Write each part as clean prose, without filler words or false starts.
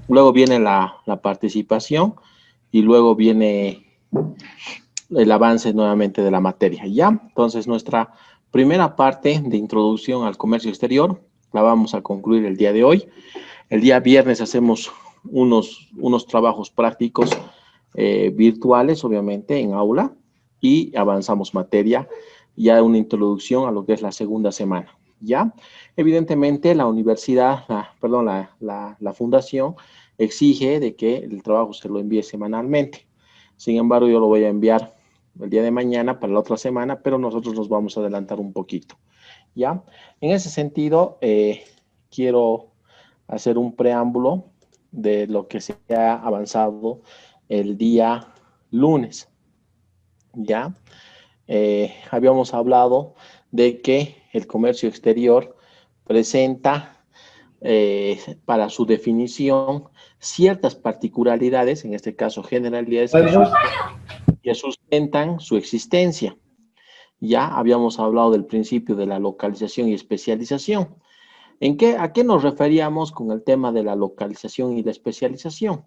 luego viene la participación y luego viene el avance nuevamente de la materia, ¿ya? Entonces, nuestra primera parte de introducción al comercio exterior la vamos a concluir el día de hoy. El día viernes hacemos unos trabajos prácticos virtuales, obviamente, en aula, y avanzamos materia, ya una introducción a lo que es la segunda semana, ¿ya? Evidentemente, la universidad, la fundación exige de que el trabajo se lo envíe semanalmente. Sin embargo, yo lo voy a enviar el día de mañana para la otra semana, pero nosotros nos vamos a adelantar un poquito, ¿ya? En ese sentido, quiero hacer un preámbulo de lo que se ha avanzado el día lunes, ¿ya? Habíamos hablado de que el comercio exterior presenta para su definición ciertas particularidades, en este caso generalidades, que sustentan su existencia. Ya habíamos hablado del principio de la localización y especialización. ¿A qué nos referíamos con el tema de la localización y la especialización?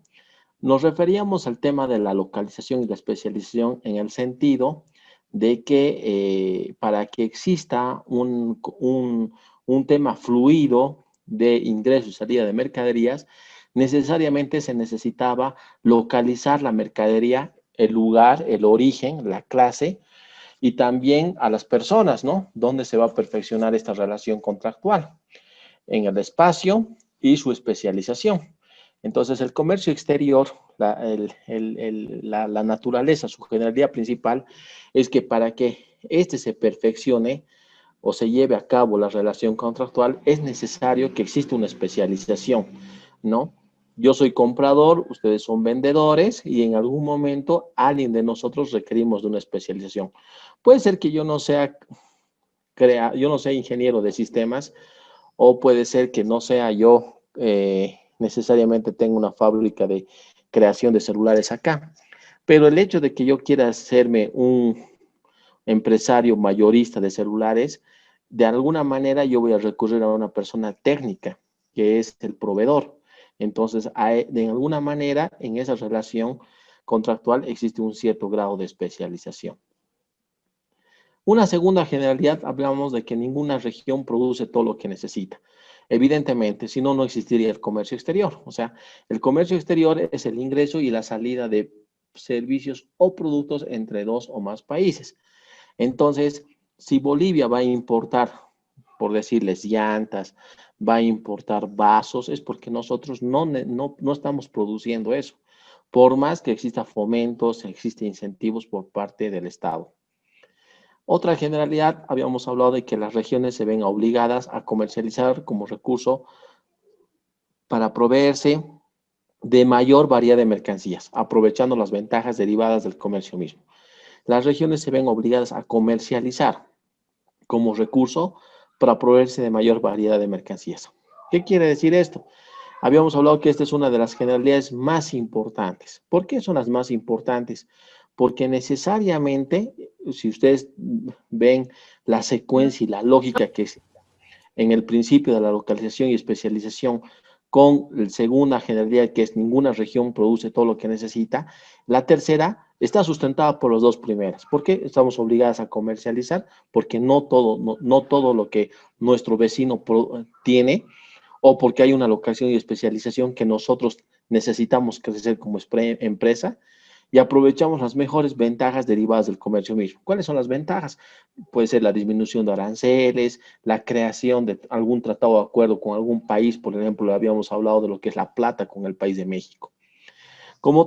Nos referíamos al tema de la localización y la especialización en el sentido de que para que exista un tema fluido de ingreso y salida de mercaderías, necesariamente se necesitaba localizar la mercadería, el lugar, el origen, la clase, y también a las personas, ¿no? ¿Dónde se va a perfeccionar esta relación contractual? En el espacio y su especialización. Entonces, el comercio exterior, la naturaleza, su generalidad principal, es que para que éste se perfeccione o se lleve a cabo la relación contractual, es necesario que exista una especialización, ¿no? Yo soy comprador, ustedes son vendedores y en algún momento alguien de nosotros requerimos de una especialización. Puede ser que yo no sea, yo no sea ingeniero de sistemas, o puede ser que no sea yo necesariamente tengo una fábrica de creación de celulares acá, pero el hecho de que yo quiera hacerme un empresario mayorista de celulares, de alguna manera yo voy a recurrir a una persona técnica, que es el proveedor. Entonces, de alguna manera, en esa relación contractual existe un cierto grado de especialización. Una segunda generalidad, hablamos de que ninguna región produce todo lo que necesita. Evidentemente, si no, no existiría el comercio exterior. O sea, el comercio exterior es el ingreso y la salida de servicios o productos entre dos o más países. Entonces, si Bolivia va a importar, por decirles, llantas, va a importar vasos, es porque nosotros no estamos produciendo eso. Por más que exista fomentos, existen incentivos por parte del Estado. Otra generalidad, habíamos hablado de que las regiones se ven obligadas a comercializar como recurso para proveerse de mayor variedad de mercancías, aprovechando las ventajas derivadas del comercio mismo. Las regiones se ven obligadas a comercializar como recurso para proveerse de mayor variedad de mercancías. ¿Qué quiere decir esto? Habíamos hablado que esta es una de las generalidades más importantes. ¿Por qué son las más importantes? Porque necesariamente, si ustedes ven la secuencia y la lógica que es en el principio de la localización y especialización, con la segunda generalidad que es ninguna región produce todo lo que necesita, la tercera está sustentada por las dos primeras. ¿Por qué estamos obligadas a comercializar? Porque no todo lo que nuestro vecino tiene, o porque hay una locación y especialización que nosotros necesitamos crecer como empresa y aprovechamos las mejores ventajas derivadas del comercio mismo. ¿Cuáles son las ventajas? Puede ser la disminución de aranceles, la creación de algún tratado de acuerdo con algún país, por ejemplo, habíamos hablado de lo que es la plata con el país de México. Como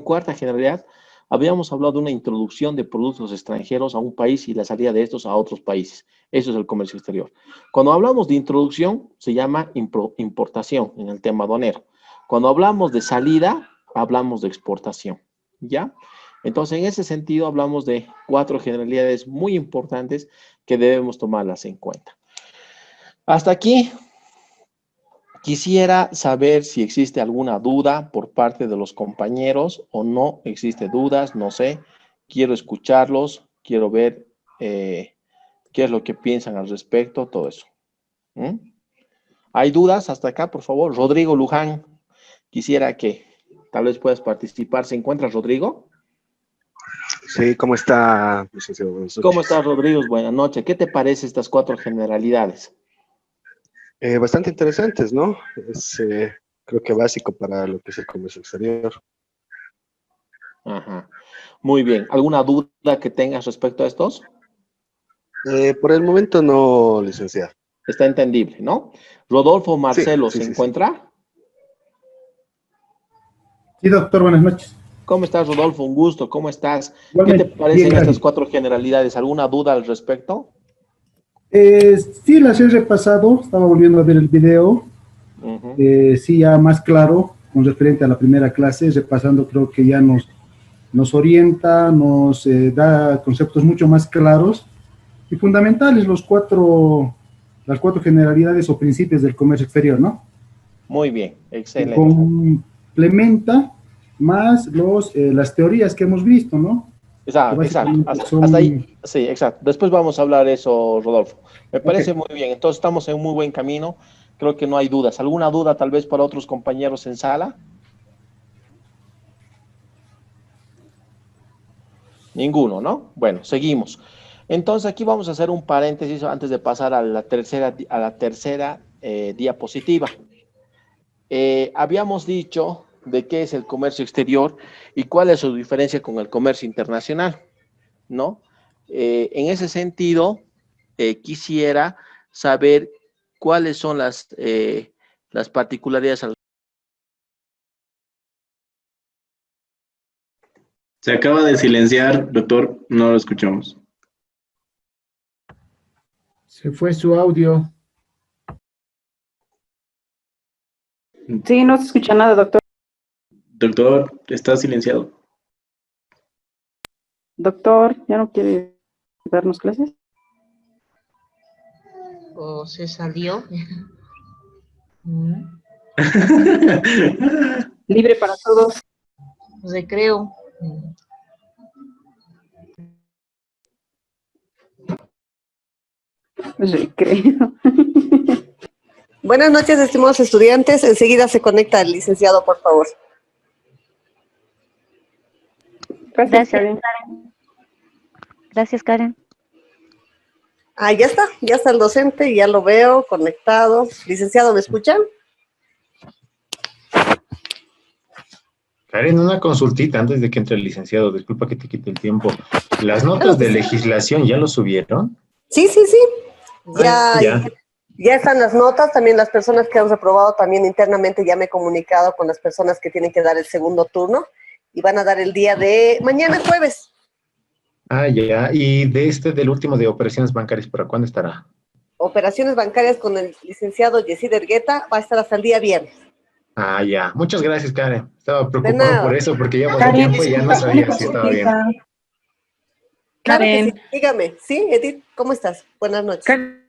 cuarta generalidad, habíamos hablado de una introducción de productos extranjeros a un país y la salida de estos a otros países. Eso es el comercio exterior. Cuando hablamos de introducción, se llama importación en el tema aduanero. Cuando hablamos de salida, hablamos de exportación. ¿Ya? Entonces, en ese sentido, hablamos de cuatro generalidades muy importantes que debemos tomarlas en cuenta. Hasta aquí. Quisiera saber si existe alguna duda por parte de los compañeros o no existe dudas, no sé. Quiero escucharlos, quiero ver qué es lo que piensan al respecto, todo eso. ¿Mm? ¿Hay dudas hasta acá, por favor? Rodrigo Luján, Quisiera que tal vez puedas participar. ¿Se encuentra Rodrigo? Sí, ¿cómo está, licenciado? Buenas ¿Cómo noches. estás, Rodrigo? Buenas noches. ¿Qué te parece estas cuatro generalidades? Bastante interesantes, ¿no? Es, creo que básico para lo que es el comercio exterior. Ajá. Muy bien. ¿Alguna duda que tengas respecto a estos? Por el momento no, licenciado. Está entendible, ¿no? Rodolfo Sí, Marcelo, sí, ¿se sí, sí. encuentra? Sí, doctor, buenas noches. ¿Cómo estás, Rodolfo? Un gusto. ¿Cómo estás? ¿Qué te Igualmente, bien, parecen estas gracias. cuatro generalidades? ¿Alguna duda al respecto? Sí, las he repasado, estaba volviendo a ver el video. Ujú. Sí, ya más claro, con referente a la primera clase, repasando creo que ya nos orienta, nos da conceptos mucho más claros y fundamentales las cuatro generalidades o principios del comercio exterior, ¿no? Muy bien, Que excelente. complementa más las teorías que hemos visto, ¿no? Que Exacto, exacto. básicamente Hasta ahí, son... sí, exacto. Después vamos a hablar de eso, Rodolfo. Me Ok. parece muy bien. Entonces estamos en un muy buen camino. Creo que no hay dudas. ¿Alguna duda tal vez para otros compañeros en sala? Ninguno, ¿no? Bueno, seguimos. Entonces aquí vamos a hacer un paréntesis antes de pasar a la tercera diapositiva. Habíamos dicho de qué es el comercio exterior y cuál es su diferencia con el comercio internacional, ¿no? En ese sentido, quisiera saber cuáles son las particularidades. Se acaba de silenciar, doctor, no lo escuchamos. Se fue su audio. Sí, no se escucha nada, doctor. Doctor, está silenciado. Doctor, ¿ya no quiere darnos clases? O se salió. Libre para todos. Recreo. Recreo. Buenas noches, estimados estudiantes. Enseguida se conecta el licenciado, por favor. Gracias, Gracias, Karen. Karen. Gracias, Karen. Ah, ya está el docente, ya lo veo conectado. Licenciado, ¿me escuchan? Karen, una consultita antes de que entre el licenciado. Disculpa que te quite el tiempo. ¿Las Claro notas que de sí. legislación ya lo subieron? Sí. Ah, ya. Ya están las notas. También las personas que han reprobado, también internamente ya me he comunicado con las personas que tienen que dar el segundo turno y van a dar el día de mañana, jueves. Ah, ya. ¿Y del último de operaciones bancarias, para cuándo estará? Operaciones bancarias con el licenciado Yesid Ergueta va a estar hasta el día viernes. Ah, ya. Muchas gracias, Karen. Estaba De preocupado por nada. eso, porque ya pasó Karen, tiempo y ya no disculpa, una sabía si estaba bien. consultita. Claro que sí. Karen, Dígame. Sí, Edith, ¿cómo estás? Buenas noches. Karen,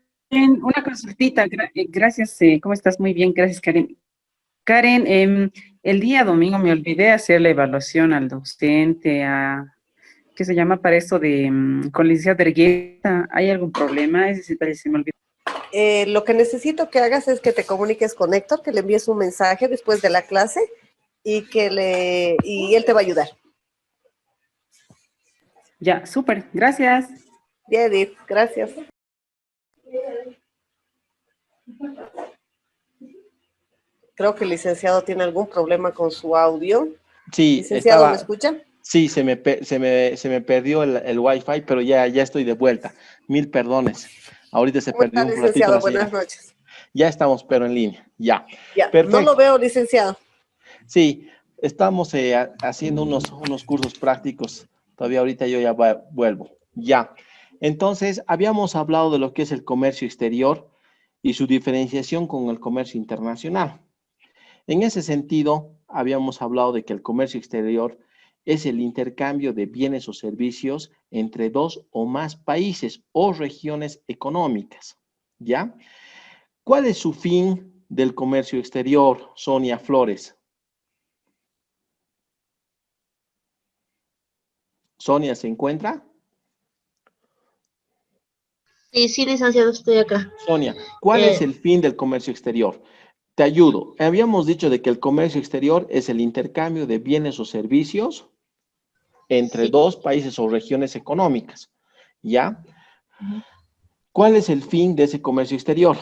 una consultita. Gracias, ¿cómo estás? Muy bien, gracias, Karen. Karen, el día domingo me olvidé hacer la evaluación al docente, ¿qué se llama para esto de con licenciado Ergueta? ¿Hay algún problema? Ese detalle se me olvidó. Lo que necesito que hagas es que te comuniques con Héctor, que le envíes un mensaje después de la clase y él te va a ayudar. Ya, súper, gracias. Ya, Edith, gracias. Creo que el licenciado tiene algún problema con su audio. Sí, Licenciado, ¿me escucha? sí, se me perdió el Wi-Fi, pero ya estoy de vuelta. Mil perdones. Ahorita se ¿Cómo está, perdió un ratito licenciado? la Buenas señal. noches. Ya estamos, pero en línea. Ya. Ya, no lo Perfecto. veo, licenciado. Sí, estamos haciendo unos cursos prácticos. Todavía ahorita yo ya vuelvo. Ya. Entonces, habíamos hablado de lo que es el comercio exterior y su diferenciación con el comercio internacional. En ese sentido, habíamos hablado de que el comercio exterior es el intercambio de bienes o servicios entre dos o más países o regiones económicas. ¿Ya? ¿Cuál es su fin del comercio exterior, Sonia Flores? Sonia, ¿se encuentra? Sí, licenciado, estoy acá. Sonia, ¿cuál es el fin del comercio exterior? Te ayudo. Habíamos dicho de que el comercio exterior es el intercambio de bienes o servicios entre Sí. dos países o regiones económicas, ¿ya? Ujú. ¿Cuál es el fin de ese comercio exterior?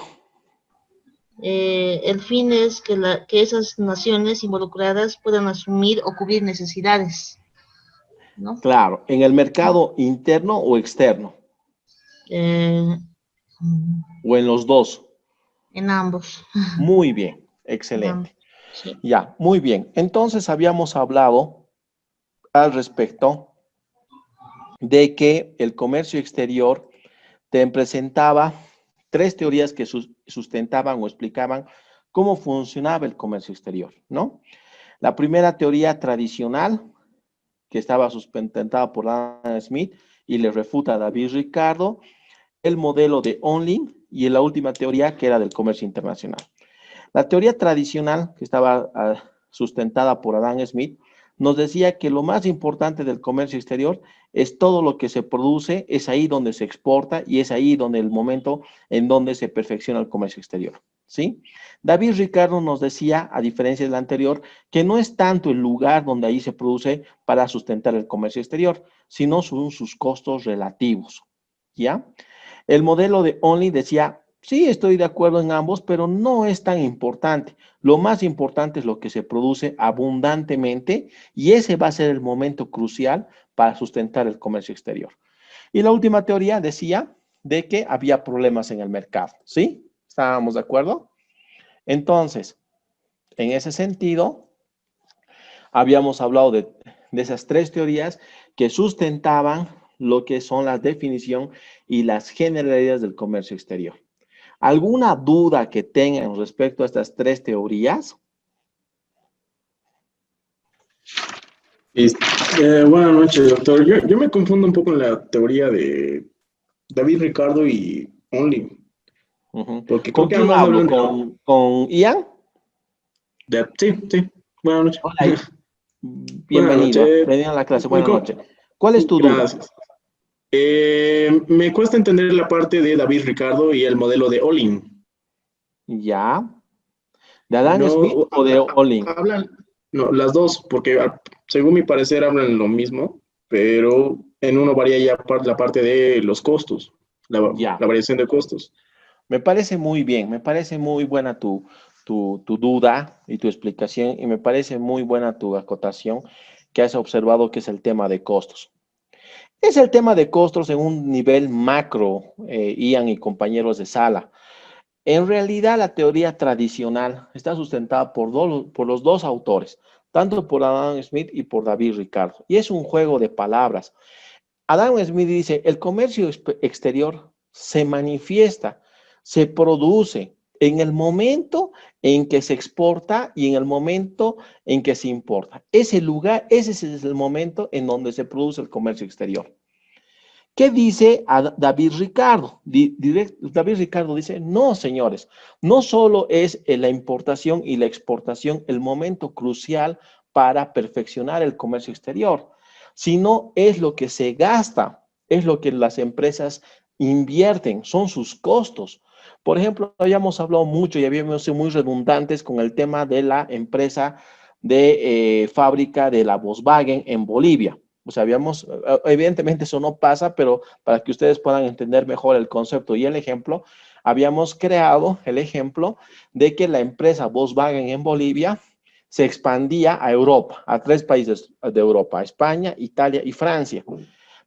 El fin es que esas naciones involucradas puedan asumir o cubrir necesidades, ¿no? Claro, en el mercado interno o externo, Eh, mm, o en los dos. en ambos. Muy bien, En ambos, excelente. sí. Ya, muy bien. Entonces habíamos hablado al respecto de que el comercio exterior te presentaba tres teorías que sustentaban o explicaban cómo funcionaba el comercio exterior, ¿no? La primera teoría tradicional, que estaba sustentada por Adam Smith y le refuta a David Ricardo, el modelo de Onlin y la última teoría que era del comercio internacional. La teoría tradicional, que estaba sustentada por Adam Smith, nos decía que lo más importante del comercio exterior es todo lo que se produce, es ahí donde se exporta y es ahí donde el momento en donde se perfecciona el comercio exterior, ¿sí? David Ricardo nos decía, a diferencia del anterior, que no es tanto el lugar donde ahí se produce para sustentar el comercio exterior, sino son sus costos relativos, ¿ya? El modelo de Only decía, sí, estoy de acuerdo en ambos, pero no es tan importante. Lo más importante es lo que se produce abundantemente y ese va a ser el momento crucial para sustentar el comercio exterior. Y la última teoría decía de que había problemas en el mercado, ¿sí? ¿Estábamos de acuerdo? Entonces, en ese sentido, habíamos hablado de esas tres teorías que sustentaban lo que son la definición y las generalidades del comercio exterior. ¿Alguna duda que tengan respecto a estas tres teorías? Buenas noches, doctor. Yo me confundo un poco en la teoría de David Ricardo y Only, porque creo ¿Con que quién ambas hablo? hablan ¿Con Ian? Sí, sí. Buenas noches. Hola, Ian. Buenas Bienvenido. noches. Bienvenido a la clase. Me Buenas co- noches. ¿Cuál es tu duda? Gracias. Me cuesta entender la parte de David Ricardo y el modelo de Olin. ¿Ya? ¿De Adam Smith No, o de Olin? hablan, no, las dos, porque según mi parecer hablan lo mismo, pero en uno varía ya la parte de los costos, Ya. la variación de costos. Me parece muy bien, me parece muy buena tu duda y tu explicación y me parece muy buena tu acotación que has observado que es el tema de costos. Es el tema de costos en un nivel macro, Ian y compañeros de sala. En realidad, la teoría tradicional está sustentada por los dos autores, tanto por Adam Smith y por David Ricardo. Y es un juego de palabras. Adam Smith dice, el comercio exterior se manifiesta, se produce en el momento en que se exporta y en el momento en que se importa. Ese lugar, ese es el momento en donde se produce el comercio exterior. ¿Qué dice David Ricardo? David Ricardo dice, no, señores, no solo es la importación y la exportación el momento crucial para perfeccionar el comercio exterior, sino es lo que se gasta, es lo que las empresas invierten, son sus costos. Por ejemplo, habíamos hablado mucho y habíamos sido muy redundantes con el tema de la empresa de fábrica de la Volkswagen en Bolivia. O sea, evidentemente eso no pasa, pero para que ustedes puedan entender mejor el concepto y el ejemplo, habíamos creado el ejemplo de que la empresa Volkswagen en Bolivia se expandía a Europa, a tres países de Europa, España, Italia y Francia.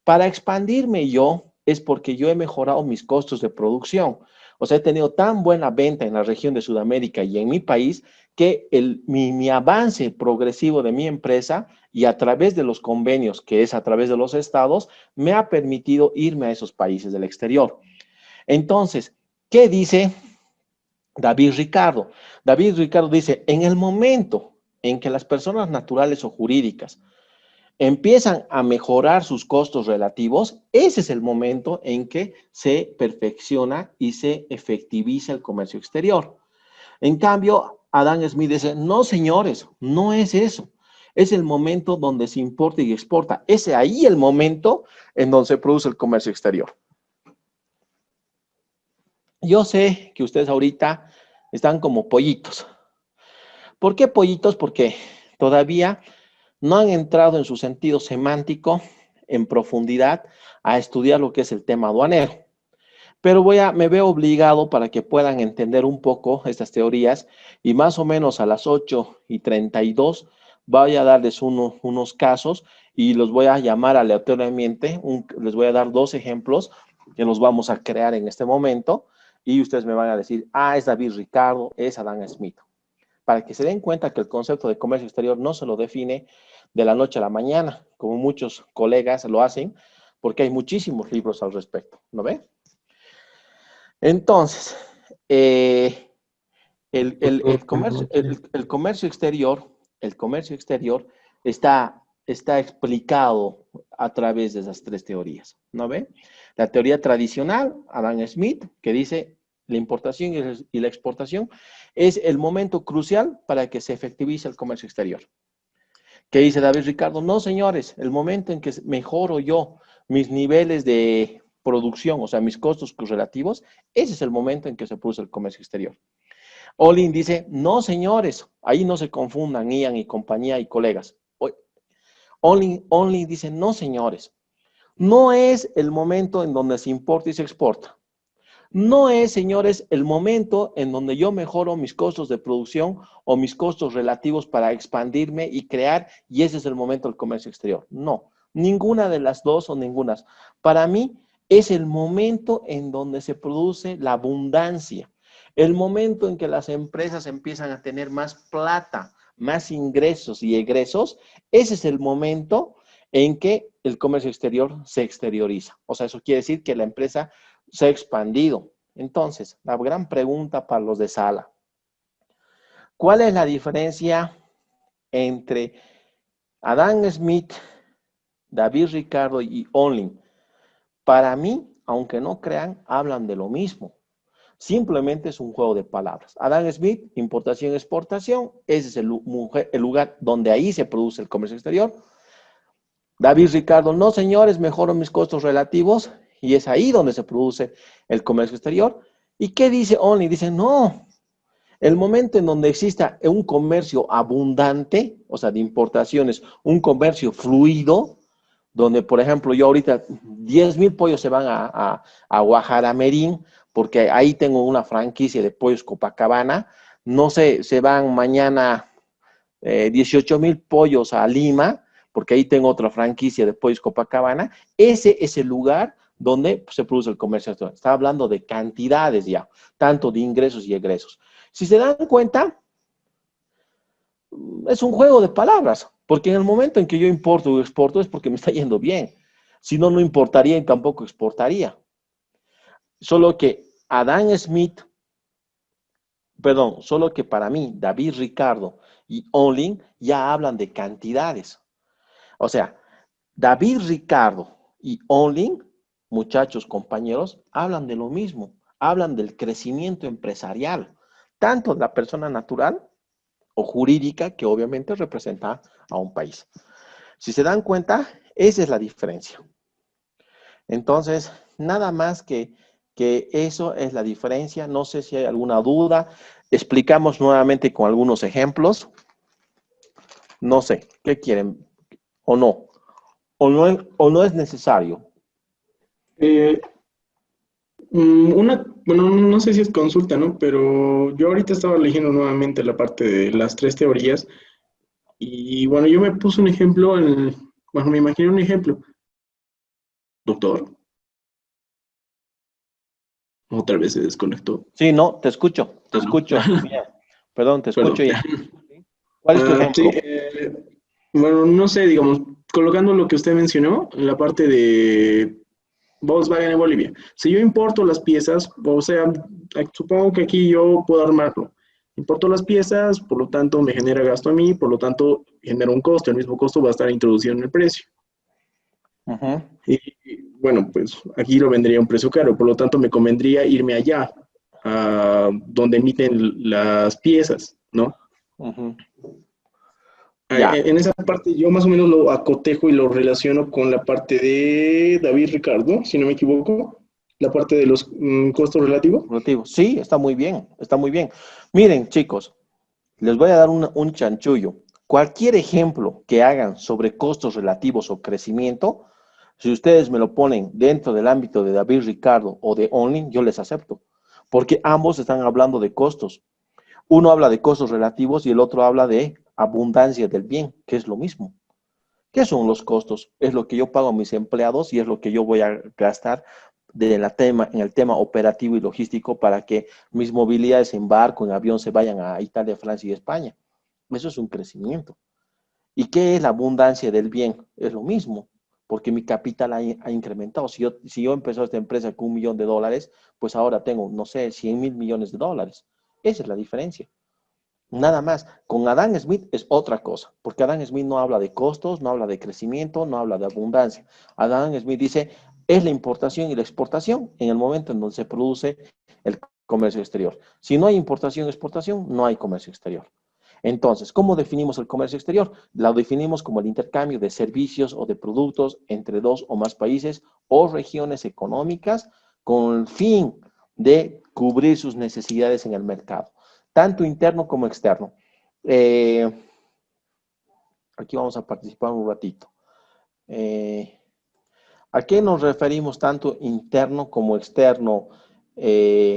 Para expandirme yo es porque yo he mejorado mis costos de producción. O sea, he tenido tan buena venta en la región de Sudamérica y en mi país que mi avance progresivo de mi empresa y a través de los convenios, que es a través de los estados, me ha permitido irme a esos países del exterior. Entonces, ¿qué dice David Ricardo? David Ricardo dice, en el momento en que las personas naturales o jurídicas empiezan a mejorar sus costos relativos, ese es el momento en que se perfecciona y se efectiviza el comercio exterior. En cambio, Adam Smith dice, no, señores, no es eso. Es el momento donde se importa y exporta. Es ahí el momento en donde se produce el comercio exterior. Yo sé que ustedes ahorita están como pollitos, ¿Por qué pollitos? Porque todavía no han entrado en su sentido semántico en profundidad a estudiar lo que es el tema aduanero. Pero me veo obligado para que puedan entender un poco estas teorías y más o menos a las 8:32 voy a darles unos casos y los voy a llamar aleatoriamente. Les voy a dar 2 ejemplos que los vamos a crear en este momento y ustedes me van a decir, es David Ricardo, es Adam Smith. Para que se den cuenta que el concepto de comercio exterior no se lo define de la noche a la mañana, como muchos colegas lo hacen, porque hay muchísimos libros al respecto, ¿no ve? Entonces, el comercio exterior está explicado a través de esas 3 teorías, ¿no ve? La teoría tradicional, Adam Smith, que dice la importación y la exportación es el momento crucial para que se efectivice el comercio exterior. ¿Qué dice David Ricardo? No, señores, el momento en que mejoro yo mis niveles de producción, o sea, mis costos relativos, ese es el momento en que se produce el comercio exterior. Olin dice, no, señores, ahí no se confundan, Ian y compañía y colegas. Olin dice, no, señores, no es el momento en donde se importa y se exporta. No es, señores, el momento en donde yo mejoro mis costos de producción o mis costos relativos para expandirme y crear, y ese es el momento del comercio exterior. No, ninguna de las dos o ninguna. Para mí es el momento en donde se produce la abundancia, el momento en que las empresas empiezan a tener más plata, más ingresos y egresos. Ese es el momento en que el comercio exterior se exterioriza. O sea, eso quiere decir que la empresa se ha expandido. Entonces, la gran pregunta para los de sala. ¿Cuál es la diferencia entre Adam Smith, David Ricardo y Olin? Para mí, aunque no crean, hablan de lo mismo. Simplemente es un juego de palabras. Adam Smith, importación y exportación, ese es el lugar donde ahí se produce el comercio exterior. David Ricardo, no, señores, mejoro mis costos relativos. Y es ahí donde se produce el comercio exterior. ¿Y qué dice Olin? Dice, no, el momento en donde exista un comercio abundante, o sea, de importaciones, un comercio fluido, donde, por ejemplo, yo ahorita 10,000 pollos se van a Guajaramerín, porque ahí tengo una franquicia de pollos Copacabana, no sé, se van mañana 18,000 pollos a Lima, porque ahí tengo otra franquicia de pollos Copacabana. Ese es el lugar donde se produce el comercio exterior. Está hablando de cantidades ya, tanto de ingresos y egresos. Si se dan cuenta, es un juego de palabras, porque en el momento en que yo importo o exporto es porque me está yendo bien. Si no, no importaría y tampoco exportaría. Solo que solo que para mí, David Ricardo y Olin ya hablan de cantidades. O sea, David Ricardo y Olin, muchachos, compañeros, hablan de lo mismo, hablan del crecimiento empresarial, tanto de la persona natural o jurídica, que obviamente representa a un país. Si se dan cuenta, esa es la diferencia. Entonces, nada más que eso es la diferencia. No sé si hay alguna duda. Explicamos nuevamente con algunos ejemplos. No sé, ¿qué quieren? ¿O no? ¿O no es necesario? Bueno, no sé si es consulta, ¿no? Pero yo ahorita estaba leyendo nuevamente la parte de las 3 teorías y bueno, yo me puse un ejemplo, me imaginé un ejemplo. Doctor. Otra vez se desconectó. Sí, no, te escucho. Bien. Perdón, te escucho ya. ¿Cuál es tu ejemplo? Sí, bueno, no sé, digamos, colocando lo que usted mencionó, en la parte de Volkswagen en Bolivia. Si yo importo las piezas, o sea, supongo que aquí yo puedo armarlo. Importo las piezas, por lo tanto me genera gasto a mí, por lo tanto genera un costo. El mismo costo va a estar introducido en el precio. Uh-huh. Y bueno, pues aquí lo vendría a un precio caro, por lo tanto me convendría irme allá, a donde emiten las piezas, ¿no? Uh-huh. Ya. En esa parte yo más o menos lo acotejo y lo relaciono con la parte de David Ricardo, si no me equivoco, la parte de los costos relativos. Sí, está muy bien, está muy bien. Miren, chicos, Les voy a dar un chanchullo. Cualquier ejemplo que hagan sobre costos relativos o crecimiento, si ustedes me lo ponen dentro del ámbito de David Ricardo o de Only, yo les acepto, porque ambos están hablando de costos. Uno habla de costos relativos y el otro habla de abundancia del bien, que es lo mismo. ¿Qué son los costos? Es lo que yo pago a mis empleados y es lo que yo voy a gastar en el tema operativo y logístico para que mis movilidades en barco, en avión, se vayan a Italia, Francia y España. Eso es un crecimiento. ¿Y qué es la abundancia del bien? Es lo mismo, porque mi capital ha incrementado. Si yo empecé esta empresa con $1.000.000, pues ahora tengo, no sé, 100.000 millones de dólares. Esa es la diferencia. Nada más. Con Adam Smith es otra cosa, porque Adam Smith no habla de costos, no habla de crecimiento, no habla de abundancia. Adam Smith dice, es la importación y la exportación en el momento en donde se produce el comercio exterior. Si no hay importación y exportación, no hay comercio exterior. Entonces, ¿cómo definimos el comercio exterior? Lo definimos como el intercambio de servicios o de productos entre dos o más países o regiones económicas con el fin de cubrir sus necesidades en el mercado, tanto interno como externo. Aquí vamos a participar un ratito. ¿A qué nos referimos tanto interno como externo,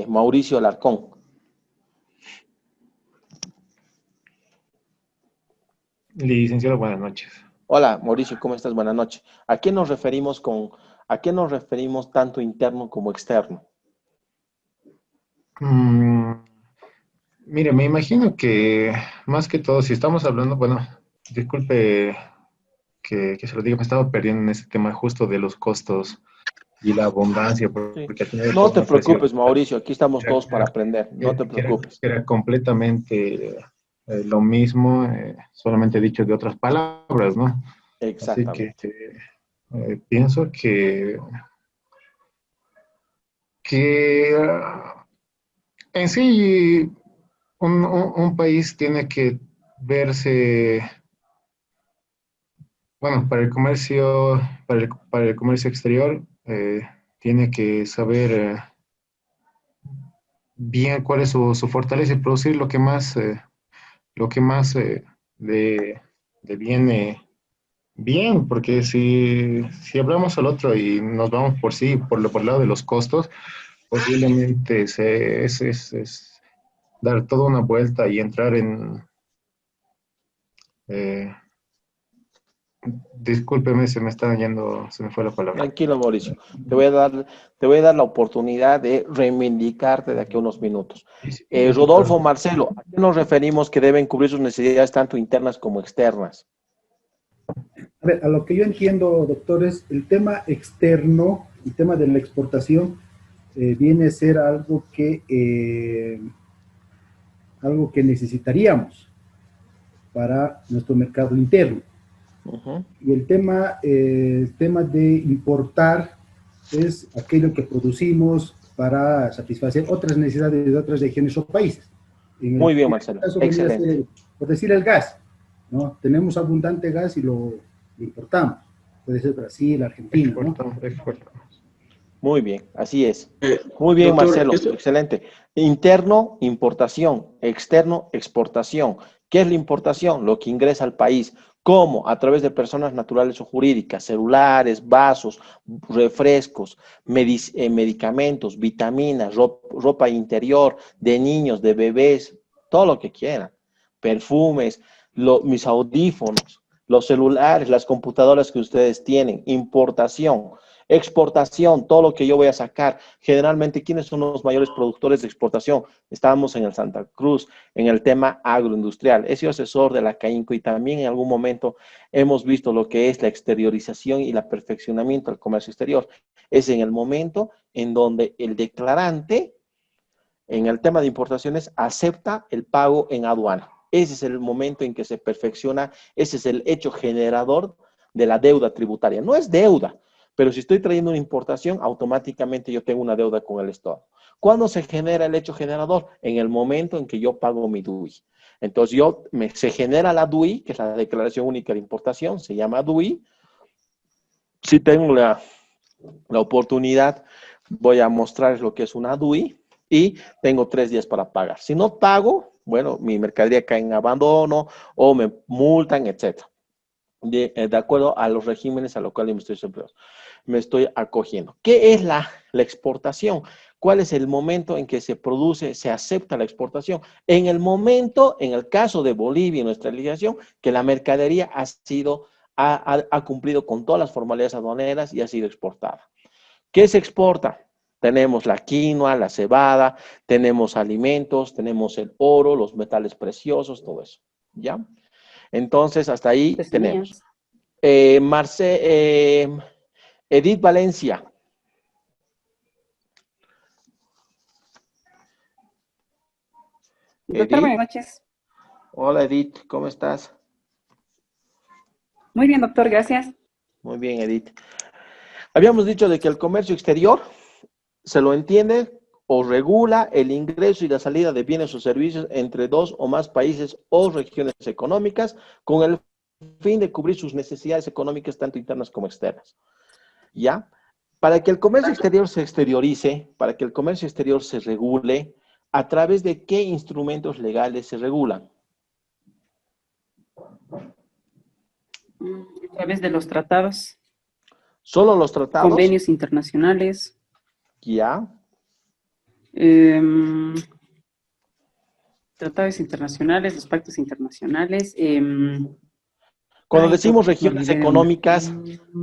Mauricio Alarcón? Licenciado, buenas noches. Hola, Mauricio, ¿cómo estás? Buenas noches. ¿A qué nos referimos tanto interno como externo? Mire, me imagino que más que todo, si estamos hablando, bueno, disculpe que se lo diga, me estaba perdiendo en ese tema justo de los costos y la abundancia, Sí. porque al final de No todo te me pareció preocupes, Mauricio, aquí estamos todos para aprender, no te que preocupes. era completamente lo mismo, solamente dicho de otras palabras, ¿no? Así que Exactamente. pienso que en sí un país tiene que verse, bueno, para el comercio exterior, tiene que saber bien cuál es su fortaleza y producir lo que más le viene bien, porque si hablamos al otro y nos vamos por sí, por el lado de los costos, posiblemente es dar toda una vuelta y entrar en... eh, discúlpeme, se me está yendo, se me fue la palabra. Tranquilo, Mauricio. Te voy a dar la oportunidad de reivindicarte de aquí a unos minutos. Rodolfo, Marcelo, ¿a qué nos referimos que deben cubrir sus necesidades tanto internas como externas? A ver, a lo que yo entiendo, doctores, el tema externo, el tema de la exportación, viene a ser algo que necesitaríamos para nuestro mercado interno. Y el tema de importar es aquello que producimos para satisfacer otras necesidades de otras regiones o países. Muy bien, Marcelo. Excelente. Por decir el gas, ¿no? Tenemos abundante gas y lo importamos. Puede ser Brasil, Argentina, ¿no? Muy bien, así es. Muy bien, doctor, Marcelo, excelente. Interno, importación. Externo, exportación. ¿Qué es la importación? Lo que ingresa al país. ¿Cómo? A través de personas naturales o jurídicas, celulares, vasos, refrescos, medicamentos, vitaminas, ropa interior, de niños, de bebés, todo lo que quieran. Perfumes, mis audífonos, los celulares, las computadoras que ustedes tienen. Importación. Exportación, todo lo que yo voy a sacar. Generalmente, ¿quiénes son los mayores productores de exportación? Estábamos en el Santa Cruz, en el tema agroindustrial. He sido asesor de la CAINCO y también en algún momento hemos visto lo que es la exteriorización y el perfeccionamiento del comercio exterior. Es en el momento en donde el declarante, en el tema de importaciones, acepta el pago en aduana. Ese es el momento en que se perfecciona, ese es el hecho generador de la deuda tributaria. No es deuda, pero si estoy trayendo una importación, automáticamente yo tengo una deuda con el Estado. ¿Cuándo se genera el hecho generador? En el momento en que yo pago mi DUI. Entonces, se genera la DUI, que es la Declaración Única de Importación, se llama DUI. Si tengo la oportunidad, voy a mostrarles lo que es una DUI y tengo 3 días para pagar. Si no pago, Bueno, mi mercadería cae en abandono o me multan, etc. De acuerdo a los regímenes a los cuales me estoy acogiendo. ¿Qué es la exportación? ¿Cuál es el momento en que se produce, se acepta la exportación? En el momento, en el caso de Bolivia, nuestra legislación, que la mercadería ha cumplido con todas las formalidades aduaneras y ha sido exportada. ¿Qué se exporta? Tenemos la quinoa, la cebada, tenemos alimentos, tenemos el oro, los metales preciosos, todo eso. ¿Ya? Entonces, hasta ahí tenemos. Edith Valencia. Doctor, buenas noches. Hola, Edith, ¿cómo estás? Muy bien, doctor, gracias. Muy bien, Edith. Habíamos dicho de que el comercio exterior se lo entiende o regula el ingreso y la salida de bienes o servicios entre dos o más países o regiones económicas con el fin de cubrir sus necesidades económicas tanto internas como externas. ¿Ya? Para que el comercio exterior se exteriorice, para que el comercio exterior se regule, ¿a través de qué instrumentos legales se regulan? A través de los tratados. ¿Solo los tratados? Convenios internacionales. ¿Ya? Tratados internacionales, los pactos internacionales. Cuando decimos regiones económicas,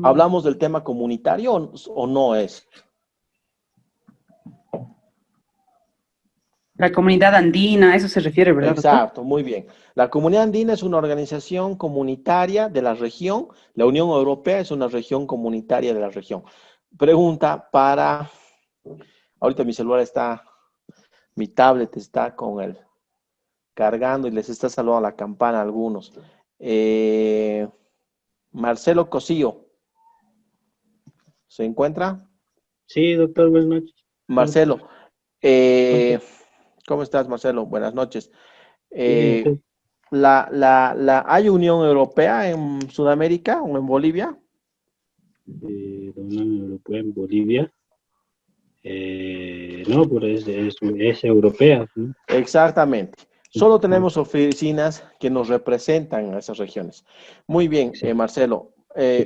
¿hablamos del tema comunitario o no es? La comunidad andina, a eso se refiere, ¿verdad, doctor? Exacto, muy bien. La comunidad andina es una organización comunitaria de la región. La Unión Europea es una región comunitaria de la región. Pregunta para... Ahorita mi celular está... Mi tablet está con el... cargando y les está saludando la campana a algunos. Marcelo Cosío. ¿Se encuentra? Sí, doctor, buenas noches. Marcelo. ¿Cómo estás, Marcelo? Buenas noches. ¿Hay Unión Europea en Sudamérica o en Bolivia? La Unión Europea en Bolivia. No, pero es europea, ¿no? Exactamente. Solo tenemos oficinas que nos representan a esas regiones. Muy bien, Marcelo.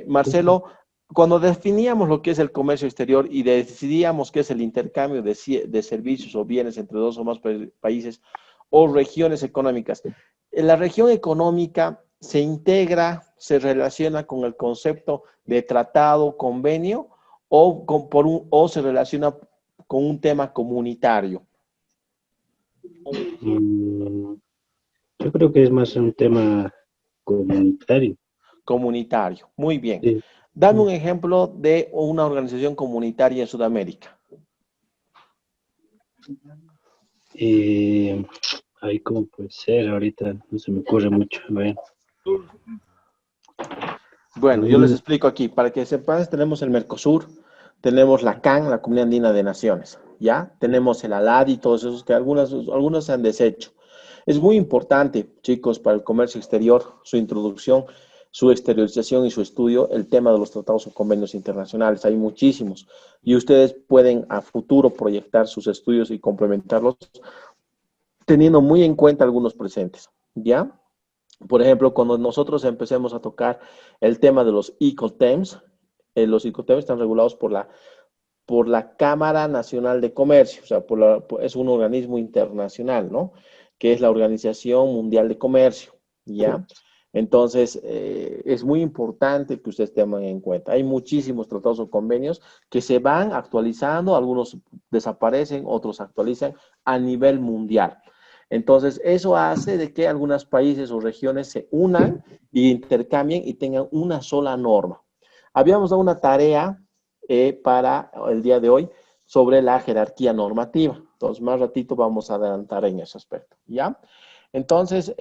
Marcelo, cuando definíamos lo que es el comercio exterior y decidíamos qué es el intercambio de servicios o bienes entre dos o más países o regiones económicas, la región económica se integra, se relaciona con el concepto de tratado, convenio o se relaciona con un tema comunitario. Yo creo que es más un tema comunitario. Comunitario, muy bien. Sí. Dame un ejemplo de una organización comunitaria en Sudamérica. Ahí cómo puede ser, ahorita no se me ocurre mucho. Bueno, yo les explico aquí. Para que sepan, tenemos el Mercosur, tenemos la CAN, la Comunidad Andina de Naciones, ¿ya? Tenemos el ALAD y todos esos que algunos se han deshecho. Es muy importante, chicos, para el comercio exterior, su introducción, su exteriorización y su estudio, el tema de los tratados o convenios internacionales. Hay muchísimos. Y ustedes pueden a futuro proyectar sus estudios y complementarlos teniendo muy en cuenta algunos presentes, ¿ya? Por ejemplo, cuando nosotros empecemos a tocar el tema de los Incoterms, los Incoterms están regulados por la Cámara Nacional de Comercio, o sea, es un organismo internacional, ¿no? Que es la Organización Mundial de Comercio, ¿ya? Entonces, es muy importante que ustedes tengan en cuenta. Hay muchísimos tratados o convenios que se van actualizando, algunos desaparecen, otros se actualizan a nivel mundial. Entonces, eso hace de que algunos países o regiones se unan e intercambien y tengan una sola norma. Habíamos dado una tarea para el día de hoy sobre la jerarquía normativa. Entonces, más ratito vamos a adelantar en ese aspecto, ¿ya? Entonces,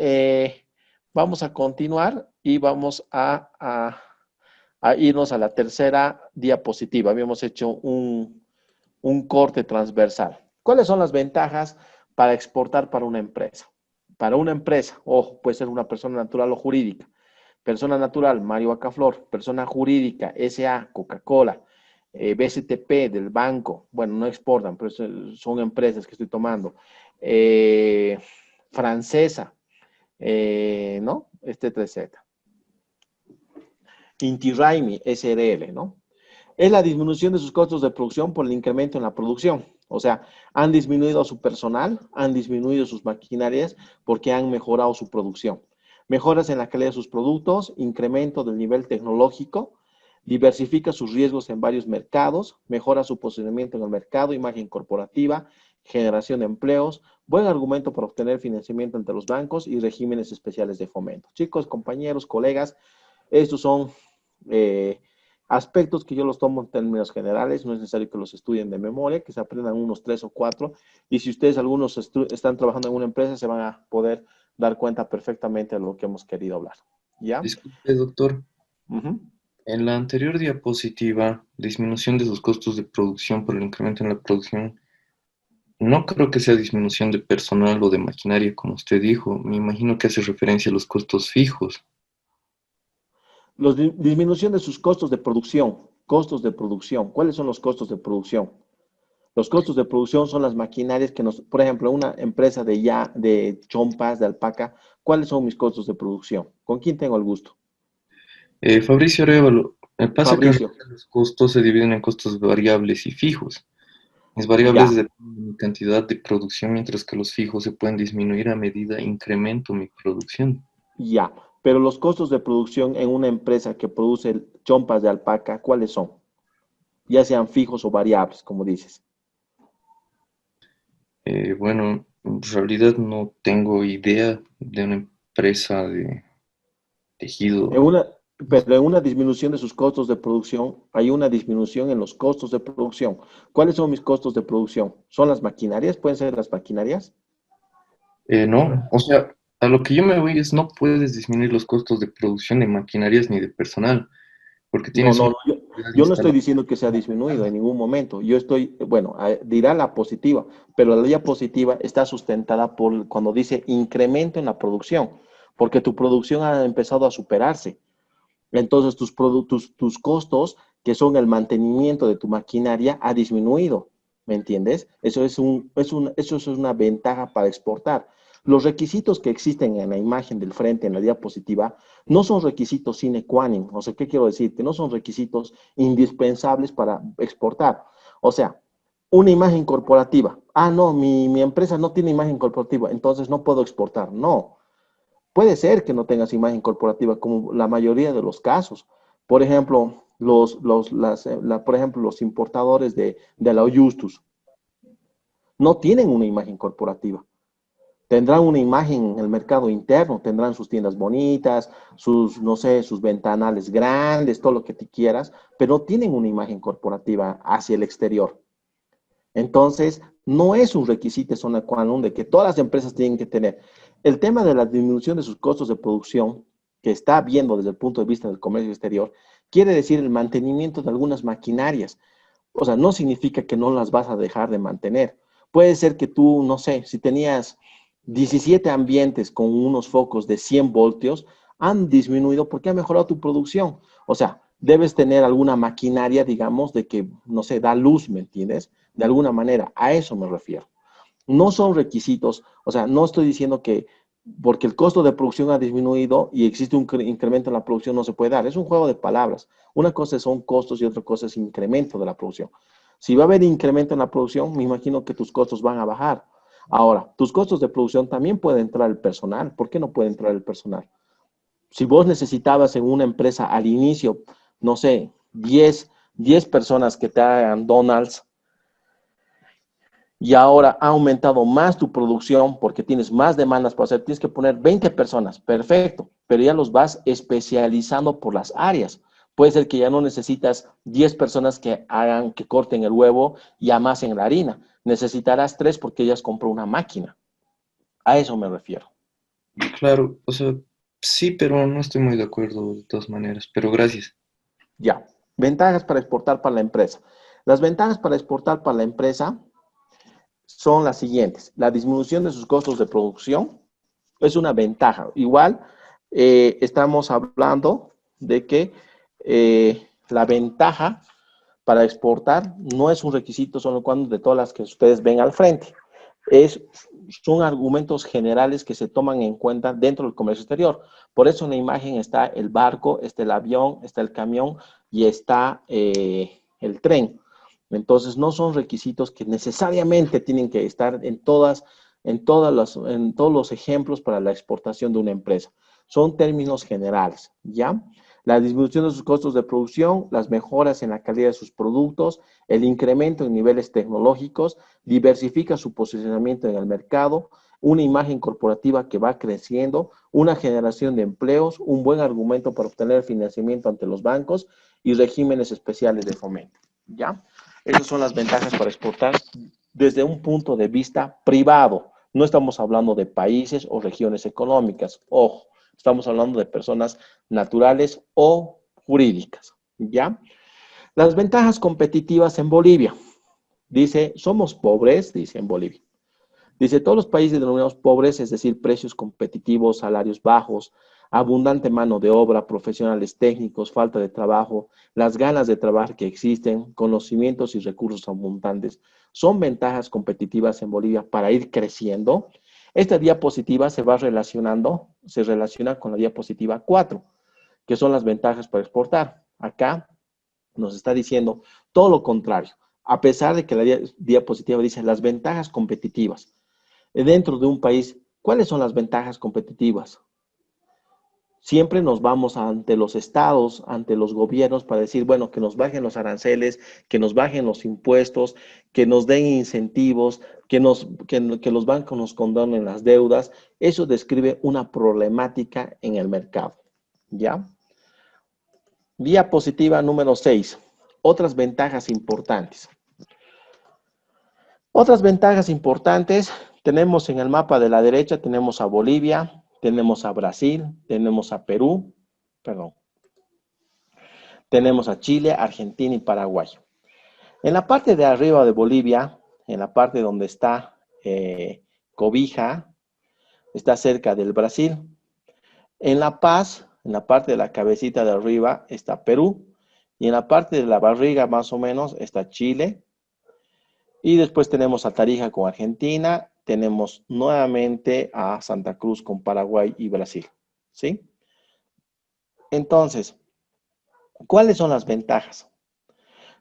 vamos a continuar y vamos a irnos a la tercera diapositiva. Habíamos hecho un corte transversal. ¿Cuáles son las ventajas para exportar para una empresa? Para una empresa, ojo, puede ser una persona natural o jurídica. Persona natural, Mario Acaflor. Persona jurídica, S.A., Coca-Cola. BCTP del banco. Bueno, no exportan, pero son empresas que estoy tomando. francesa, ¿no? Etcétera. Inti Raymi, SRL, ¿no? Es la disminución de sus costos de producción por el incremento en la producción. O sea, han disminuido su personal, han disminuido sus maquinarias porque han mejorado su producción. Mejoras en la calidad de sus productos, incremento del nivel tecnológico, diversifica sus riesgos en varios mercados, mejora su posicionamiento en el mercado, imagen corporativa, generación de empleos, buen argumento para obtener financiamiento ante los bancos y regímenes especiales de fomento. Chicos, compañeros, colegas, estos son aspectos que yo los tomo en términos generales, no es necesario que los estudien de memoria, que se aprendan unos 3 o 4, y si ustedes algunos están trabajando en una empresa, se van a poder dar cuenta perfectamente de lo que hemos querido hablar. ¿Ya? Disculpe, doctor. En la anterior diapositiva, disminución de sus costos de producción por el incremento en la producción, no creo que sea disminución de personal o de maquinaria, como usted dijo. Me imagino que hace referencia a los costos fijos. Disminución de sus costos de producción. Costos de producción. ¿Cuáles son los costos de producción? Los costos de producción son las maquinarias que por ejemplo, una empresa de chompas, de alpaca, ¿cuáles son mis costos de producción? ¿Con quién tengo el gusto? Fabricio Arévalo, pasa Fabricio. que los costos se dividen en costos variables y fijos. Las variables dependen de mi cantidad de producción, mientras que los fijos se pueden disminuir a medida incremento mi producción. Ya, pero los costos de producción en una empresa que produce chompas de alpaca, ¿cuáles son? Ya sean fijos o variables, como dices. Bueno, en realidad no tengo idea de una empresa de tejido. Pero en una disminución de sus costos de producción, hay una disminución en los costos de producción. ¿Cuáles son mis costos de producción? ¿Son las maquinarias? ¿Pueden ser las maquinarias? No, o sea, a lo que yo me voy es no puedes disminuir los costos de producción de maquinarias ni de personal, porque tienes yo no estoy diciendo que se ha disminuido en ningún momento. Yo estoy, bueno, dirá la positiva, pero la diapositiva está sustentada por cuando dice incremento en la producción, porque tu producción ha empezado a superarse. Entonces tus costos, que son el mantenimiento de tu maquinaria, ha disminuido. ¿Me entiendes? Eso es una ventaja para exportar. Los requisitos que existen en la imagen del frente, en la diapositiva, no son requisitos sine qua non. O sea, ¿qué quiero decir? Que no son requisitos indispensables para exportar. O sea, una imagen corporativa. Ah, no, mi empresa no tiene imagen corporativa, entonces no puedo exportar. No. Puede ser que no tengas imagen corporativa, como la mayoría de los casos. Por ejemplo, por ejemplo, los importadores de la Justus no tienen una imagen corporativa. Tendrán una imagen en el mercado interno, tendrán sus tiendas bonitas, no sé, sus ventanales grandes, todo lo que tú quieras, pero no tienen una imagen corporativa hacia el exterior. Entonces, no es un requisito sine qua non de que todas las empresas tienen que tener. El tema de la disminución de sus costos de producción, que está viendo desde el punto de vista del comercio exterior, quiere decir el mantenimiento de algunas maquinarias. O sea, no significa que no las vas a dejar de mantener. Puede ser que tú, no sé, si tenías 17 ambientes con unos focos de 100 voltios, han disminuido porque ha mejorado tu producción. O sea, debes tener alguna maquinaria, digamos, de que, no sé, da luz, ¿me entiendes? De alguna manera, a eso me refiero. No son requisitos, o sea, no estoy diciendo que porque el costo de producción ha disminuido y existe un incremento en la producción no se puede dar. Es un juego de palabras. Una cosa son costos y otra cosa es incremento de la producción. Si va a haber incremento en la producción, me imagino que tus costos van a bajar. Ahora, tus costos de producción también puede entrar el personal. ¿Por qué no puede entrar el personal? Si vos necesitabas en una empresa al inicio, no sé, 10 personas que te hagan Donald's, y ahora ha aumentado más tu producción porque tienes más demandas para hacer, tienes que poner 20 personas, perfecto, pero ya los vas especializando por las áreas. Puede ser que ya no necesitas 10 personas que corten el huevo y amasen la harina. Necesitarás 3 porque ellas compró una máquina. A eso me refiero. Claro, o sea, sí, pero no estoy muy de acuerdo de todas maneras, pero gracias. Ya, ventajas para exportar para la empresa. Las ventajas para exportar para la empresa son las siguientes. La disminución de sus costos de producción es una ventaja. Igual, estamos hablando de que la ventaja para exportar no es un requisito solo cuando de todas las que ustedes ven al frente. Es son argumentos generales que se toman en cuenta dentro del comercio exterior. Por eso en la imagen está el barco, está el avión, está el camión y está el tren. Entonces, no son requisitos que necesariamente tienen que estar en todos los ejemplos para la exportación de una empresa. Son términos generales, ¿ya? La disminución de sus costos de producción, las mejoras en la calidad de sus productos, el incremento en niveles tecnológicos, diversifica su posicionamiento en el mercado, una imagen corporativa que va creciendo, una generación de empleos, un buen argumento para obtener financiamiento ante los bancos y regímenes especiales de fomento, ¿ya? Esas son las ventajas para exportar desde un punto de vista privado. No estamos hablando de países o regiones económicas. Ojo, estamos hablando de personas naturales o jurídicas, ¿ya? Las ventajas competitivas en Bolivia. Dice, somos pobres, dice en Bolivia. Dice, todos los países denominados pobres, es decir, precios competitivos, salarios bajos, abundante mano de obra, profesionales técnicos, falta de trabajo, las ganas de trabajar que existen, conocimientos y recursos abundantes, son ventajas competitivas en Bolivia para ir creciendo. Esta diapositiva se relaciona con la diapositiva 4, que son las ventajas para exportar. Acá nos está diciendo todo lo contrario, a pesar de que la diapositiva dice las ventajas competitivas. Dentro de un país, ¿cuáles son las ventajas competitivas? Siempre nos vamos ante los estados, ante los gobiernos para decir, bueno, que nos bajen los aranceles, que nos bajen los impuestos, que nos den incentivos, que los bancos nos condonen las deudas. Eso describe una problemática en el mercado, ¿ya? Diapositiva número 6. Otras ventajas importantes. Otras ventajas importantes, tenemos en el mapa de la derecha, tenemos a Bolivia, tenemos a Brasil, tenemos a Perú, tenemos a Chile, Argentina y Paraguay. En la parte de arriba de Bolivia, en la parte donde está Cobija, está cerca del Brasil. En La Paz, en la parte de la cabecita de arriba, está Perú. Y en la parte de la barriga, más o menos, está Chile. Y después tenemos a Tarija con Argentina. Tenemos nuevamente a Santa Cruz con Paraguay y Brasil, ¿sí? Entonces, ¿cuáles son las ventajas?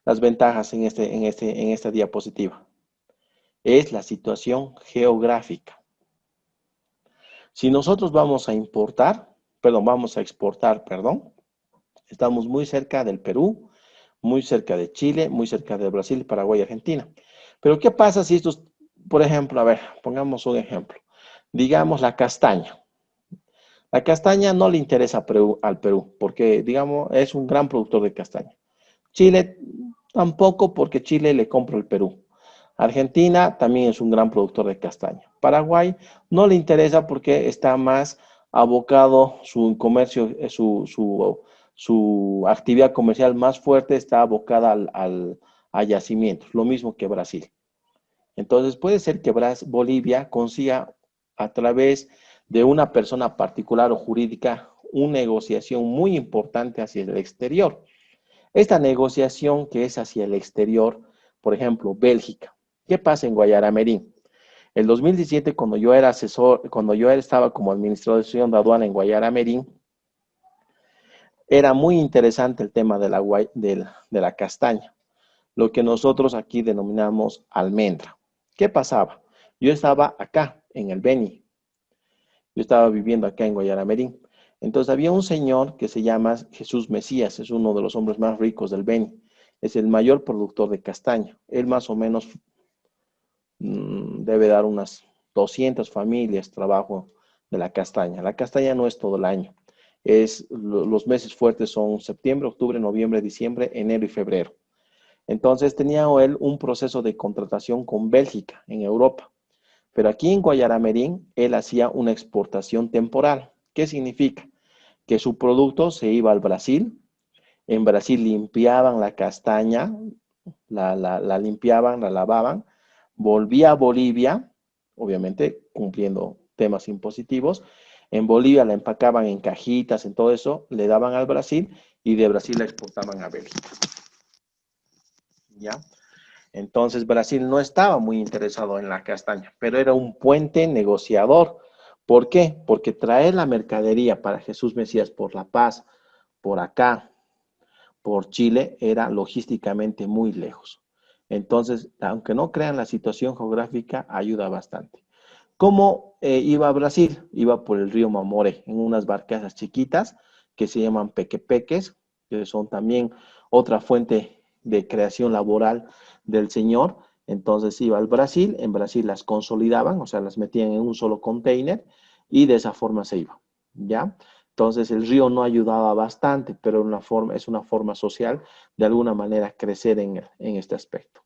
Las ventajas en esta diapositiva. Es la situación geográfica. Si nosotros vamos a exportar, estamos muy cerca del Perú, muy cerca de Chile, muy cerca de Brasil, Paraguay y Argentina. Pero ¿qué pasa si estos, por ejemplo, a ver, pongamos un ejemplo. Digamos la castaña. La castaña no le interesa al Perú porque, digamos, es un gran productor de castaña. Chile tampoco porque Chile le compra al Perú. Argentina también es un gran productor de castaña. Paraguay no le interesa porque está más abocado su comercio, su actividad comercial más fuerte está abocada a yacimientos, lo mismo que Brasil. Entonces puede ser que Bolivia consiga a través de una persona particular o jurídica una negociación muy importante hacia el exterior. Esta negociación que es hacia el exterior, por ejemplo, Bélgica. ¿Qué pasa en Guayaramerín? El 2017, cuando yo estaba como administrador de aduana en Guayaramerín, era muy interesante el tema de la castaña, lo que nosotros aquí denominamos almendra. ¿Qué pasaba? Yo estaba acá, en el Beni. Yo estaba viviendo acá en Guayaramerín. Entonces había un señor que se llama Jesús Mesías, es uno de los hombres más ricos del Beni. Es el mayor productor de castaña. Él más o menos debe dar unas 200 familias trabajo de la castaña. La castaña no es todo el año. Los meses fuertes son septiembre, octubre, noviembre, diciembre, enero y febrero. Entonces tenía él un proceso de contratación con Bélgica en Europa. Pero aquí en Guayaramerín, él hacía una exportación temporal. ¿Qué significa? Que su producto se iba al Brasil. En Brasil limpiaban la castaña, la limpiaban, la lavaban. Volvía a Bolivia, obviamente cumpliendo temas impositivos. En Bolivia la empacaban en cajitas, en todo eso, le daban al Brasil y de Brasil la exportaban a Bélgica. ¿Ya? Entonces Brasil no estaba muy interesado en la castaña, pero era un puente negociador. ¿Por qué? Porque traer la mercadería para Jesús Mesías por La Paz, por acá, por Chile, era logísticamente muy lejos. Entonces, aunque no crean, la situación geográfica ayuda bastante. ¿Cómo iba a Brasil? Iba por el río Mamoré, en unas barcazas chiquitas que se llaman pequepeques, que son también otra fuente de creación laboral del señor. Entonces iba al Brasil, en Brasil las consolidaban, o sea, las metían en un solo container y de esa forma se iba, ¿ya? Entonces el río no ayudaba bastante, pero es una forma social de alguna manera crecer en este aspecto.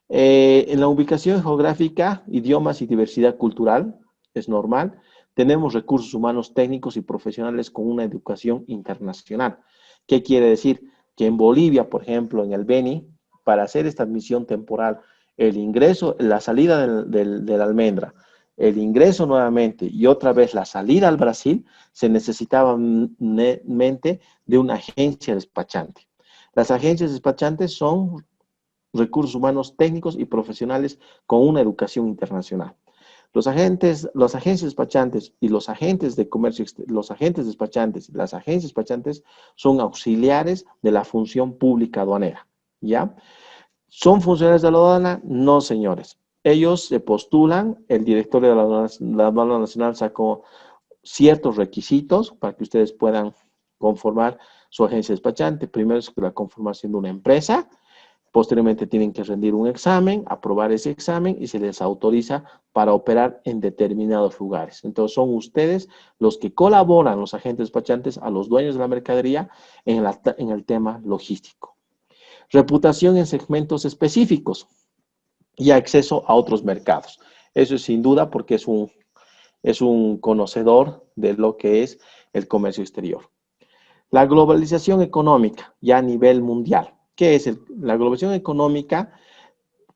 En la ubicación geográfica, idiomas y diversidad cultural, es normal. Tenemos recursos humanos técnicos y profesionales con una educación internacional. ¿Qué quiere decir? Que en Bolivia, por ejemplo, en el Beni, para hacer esta admisión temporal, el ingreso, la salida de la almendra, el ingreso nuevamente y otra vez la salida al Brasil, se necesitaba mente de una agencia despachante. Las agencias despachantes son recursos humanos técnicos y profesionales con una educación internacional. Las agencias despachantes y los agentes de comercio, los agentes despachantes y las agencias despachantes son auxiliares de la función pública aduanera, ¿ya? ¿Son funcionarios de la aduana? No, señores. Ellos se postulan, el directorio de la aduana nacional sacó ciertos requisitos para que ustedes puedan conformar su agencia despachante. Primero es la conformación de una empresa. Posteriormente tienen que rendir un examen, aprobar ese examen y se les autoriza para operar en determinados lugares. Entonces son ustedes los que colaboran, los agentes despachantes, a los dueños de la mercadería en el tema logístico. Reputación en segmentos específicos y acceso a otros mercados. Eso es sin duda porque es un conocedor de lo que es el comercio exterior. La globalización económica ya a nivel mundial. ¿Qué es la globalización económica?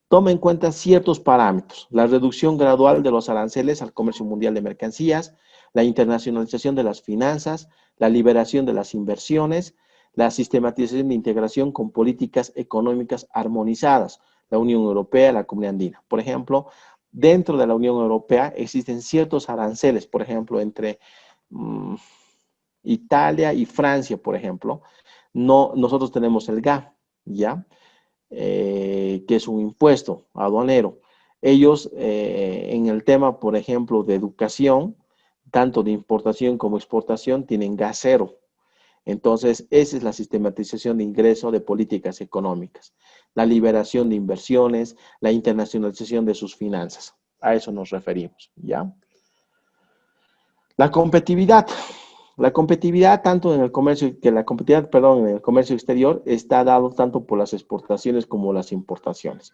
Toma en cuenta ciertos parámetros. La reducción gradual de los aranceles al comercio mundial de mercancías, la internacionalización de las finanzas, la liberación de las inversiones, la sistematización de integración con políticas económicas armonizadas, la Unión Europea, la Comunidad Andina. Por ejemplo, dentro de la Unión Europea existen ciertos aranceles, por ejemplo, entre Italia y Francia, por ejemplo. Nosotros tenemos el GAP, ¿ya? Que es un impuesto aduanero. Ellos, en el tema, por ejemplo, de educación, tanto de importación como exportación, tienen GAP cero. Entonces, esa es la sistematización de ingreso de políticas económicas, la liberación de inversiones, la internacionalización de sus finanzas. A eso nos referimos, ¿ya? La competitividad. La competitividad tanto en el comercio, en el comercio exterior está dado tanto por las exportaciones como las importaciones.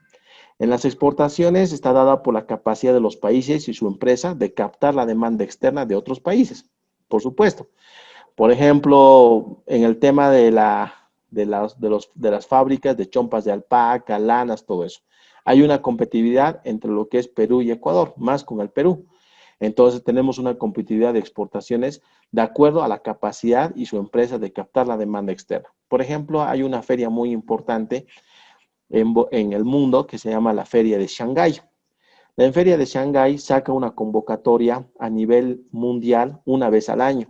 En las exportaciones está dada por la capacidad de los países y su empresa de captar la demanda externa de otros países, por supuesto. Por ejemplo, en el tema de las fábricas de chompas de alpaca, lanas, todo eso. Hay una competitividad entre lo que es Perú y Ecuador, más con el Perú. Entonces tenemos una competitividad de exportaciones de acuerdo a la capacidad y su empresa de captar la demanda externa. Por ejemplo, hay una feria muy importante en el mundo que se llama la Feria de Shanghái. La Feria de Shanghái saca una convocatoria a nivel mundial una vez al año.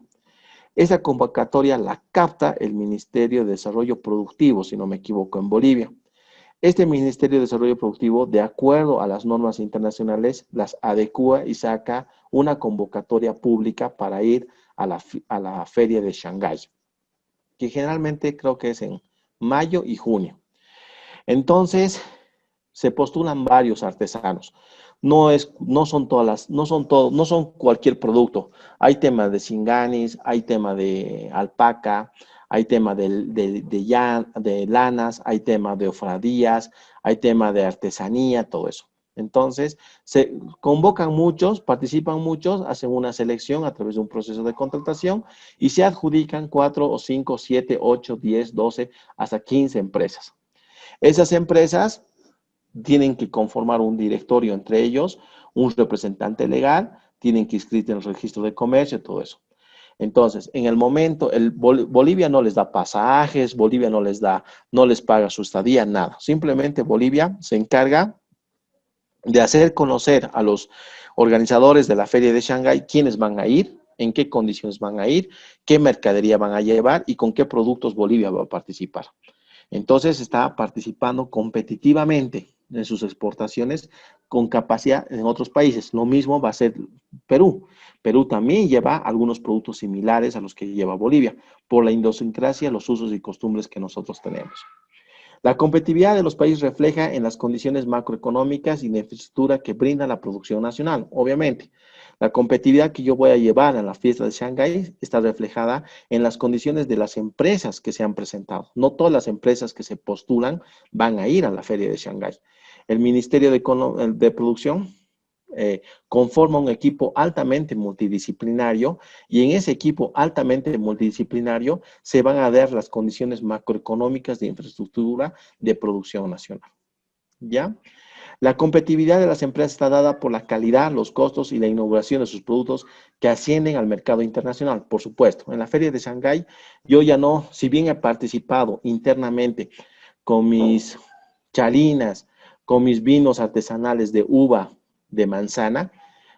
Esa convocatoria la capta el Ministerio de Desarrollo Productivo, si no me equivoco, en Bolivia. Este Ministerio de Desarrollo Productivo, de acuerdo a las normas internacionales, las adecua y saca una convocatoria pública para ir a la Feria de Shanghái, que generalmente creo que es en mayo y junio. Entonces, se postulan varios artesanos. No son cualquier producto. Hay tema de singanis, hay tema de alpaca, hay tema de lanas, hay tema de ofradías, hay tema de artesanía, todo eso. Entonces, se convocan muchos, participan muchos, hacen una selección a través de un proceso de contratación y se adjudican 4 o 5, 7, 8, 10, 12, hasta 15 empresas. Esas empresas tienen que conformar un directorio entre ellos, un representante legal, tienen que inscribirse en el registro de comercio, todo eso. Entonces, en el momento, Bolivia no les da pasajes, Bolivia no les paga su estadía, nada. Simplemente Bolivia se encarga de hacer conocer a los organizadores de la Feria de Shanghái quiénes van a ir, en qué condiciones van a ir, qué mercadería van a llevar y con qué productos Bolivia va a participar. Entonces está participando competitivamente en sus exportaciones con capacidad en otros países. Lo mismo va a ser Perú. Perú también lleva algunos productos similares a los que lleva Bolivia, por la idiosincrasia, los usos y costumbres que nosotros tenemos. La competitividad de los países refleja en las condiciones macroeconómicas y de infraestructura que brinda la producción nacional, obviamente. La competitividad que yo voy a llevar a la fiesta de Shanghái está reflejada en las condiciones de las empresas que se han presentado. No todas las empresas que se postulan van a ir a la feria de Shanghái. El Ministerio de Producción conforma un equipo altamente multidisciplinario y en ese equipo altamente multidisciplinario se van a dar las condiciones macroeconómicas de infraestructura de producción nacional. ¿Ya? La competitividad de las empresas está dada por la calidad, los costos y la innovación de sus productos que ascienden al mercado internacional, por supuesto. En la Feria de Shanghái, yo ya no, si bien he participado internamente con mis chalinas, con mis vinos artesanales de uva, de manzana,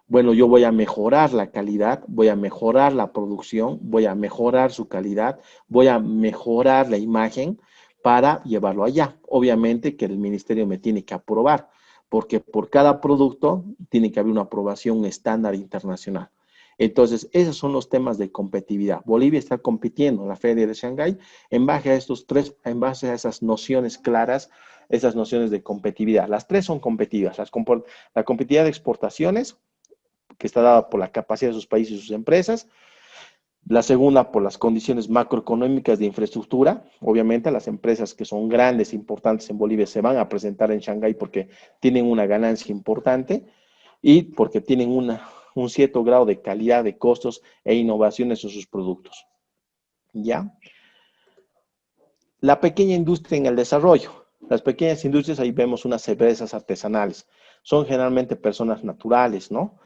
bueno, yo voy a mejorar la calidad, voy a mejorar la producción, voy a mejorar su calidad, voy a mejorar la imagen para llevarlo allá. Obviamente que el ministerio me tiene que aprobar, porque por cada producto tiene que haber una aprobación estándar internacional. Entonces, esos son los temas de competitividad. Bolivia está compitiendo en la Feria de Shanghái en base a en base a esas nociones claras, esas nociones de competitividad. Las tres son competitivas. La competitividad de exportaciones, que está dada por la capacidad de sus países y sus empresas. La segunda, por las condiciones macroeconómicas de infraestructura. Obviamente, las empresas que son grandes, importantes en Bolivia, se van a presentar en Shanghái porque tienen una ganancia importante y porque tienen un cierto grado de calidad, de costos e innovaciones en sus productos. ¿Ya? La pequeña industria en el desarrollo. Las pequeñas industrias, ahí vemos unas cervezas artesanales. Son generalmente personas naturales, ¿no?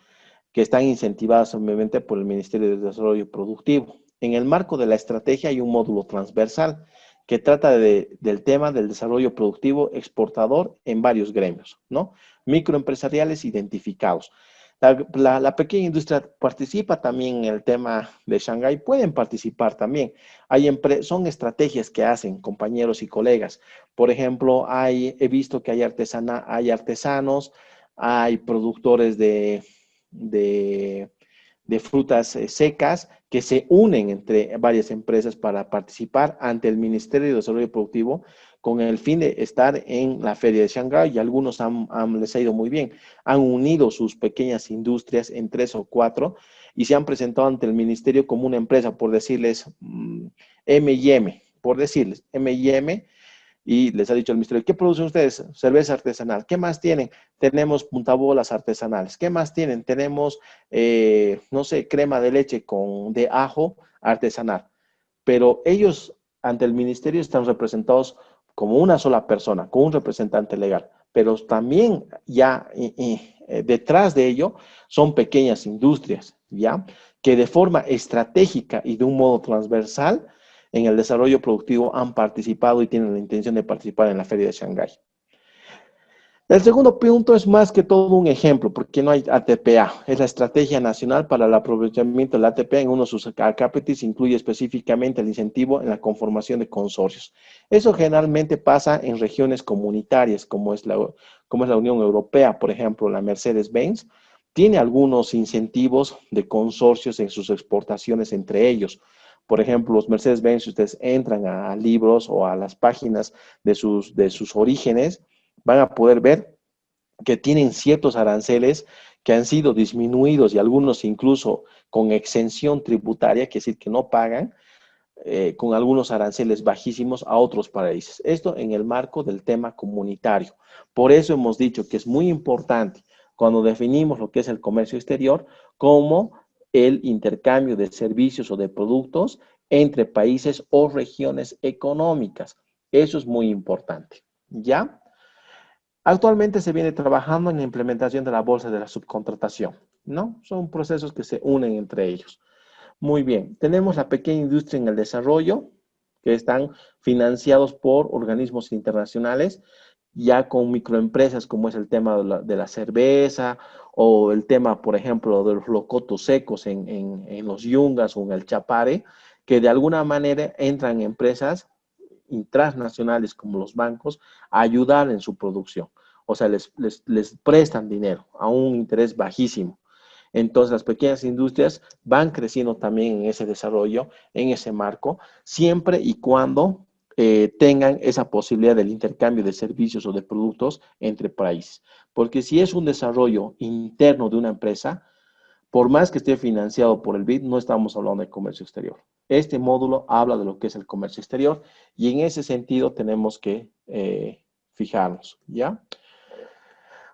Que están incentivadas obviamente por el Ministerio de Desarrollo Productivo. En el marco de la estrategia hay un módulo transversal que trata del tema del desarrollo productivo exportador en varios gremios, ¿no? Microempresariales identificados. La pequeña industria participa también en el tema de Shanghái, pueden participar también. Son estrategias que hacen compañeros y colegas. Por ejemplo, he visto que hay artesanos, hay productores de frutas secas que se unen entre varias empresas para participar ante el Ministerio de Desarrollo Productivo con el fin de estar en la Feria de Shanghái y algunos les ha ido muy bien. Han unido sus pequeñas industrias en 3 o 4 y se han presentado ante el Ministerio como una empresa, por decirles M&M, y les ha dicho el ministerio, ¿qué producen ustedes? Cerveza artesanal. ¿Qué más tienen? Tenemos puntabolas artesanales. ¿Qué más tienen? Tenemos, no sé, crema de leche de ajo artesanal. Pero ellos ante el ministerio están representados como una sola persona, con un representante legal. Pero también ya detrás de ello son pequeñas industrias, ¿ya? Que de forma estratégica y de un modo transversal en el desarrollo productivo han participado y tienen la intención de participar en la Feria de Shanghái. El segundo punto es más que todo un ejemplo, porque no hay ATPA. Es la Estrategia Nacional para el Aprovechamiento del ATPA. En uno de sus acápites incluye específicamente el incentivo en la conformación de consorcios. Eso generalmente pasa en regiones comunitarias, como es la Unión Europea, por ejemplo, la Mercedes-Benz. Tiene algunos incentivos de consorcios en sus exportaciones entre ellos. Por ejemplo, los Mercedes-Benz, si ustedes entran a libros o a las páginas de sus orígenes, van a poder ver que tienen ciertos aranceles que han sido disminuidos y algunos incluso con exención tributaria, que es decir, que no pagan, con algunos aranceles bajísimos a otros países. Esto en el marco del tema comunitario. Por eso hemos dicho que es muy importante cuando definimos lo que es el comercio exterior como el intercambio de servicios o de productos entre países o regiones económicas. Eso es muy importante, ¿ya? Actualmente se viene trabajando en la implementación de la bolsa de la subcontratación, ¿no? Son procesos que se unen entre ellos. Muy bien. Tenemos la pequeña industria en el desarrollo, que están financiados por organismos internacionales, ya con microempresas como es el tema de la cerveza o el tema, por ejemplo, de los locotos secos en los yungas o en el chapare, que de alguna manera entran empresas transnacionales como los bancos a ayudar en su producción. O sea, les prestan dinero a un interés bajísimo. Entonces, las pequeñas industrias van creciendo también en ese desarrollo, en ese marco, siempre y cuando tengan esa posibilidad del intercambio de servicios o de productos entre países. Porque si es un desarrollo interno de una empresa, por más que esté financiado por el BID, no estamos hablando de comercio exterior. Este módulo habla de lo que es el comercio exterior y en ese sentido tenemos que fijarnos, ¿ya?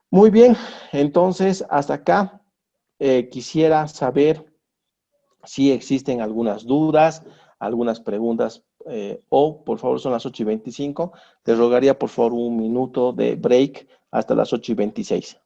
Muy bien, entonces hasta acá quisiera saber si existen algunas dudas, algunas preguntas o por favor son las 8:25. Te rogaría por favor un minuto de break hasta las 8:26.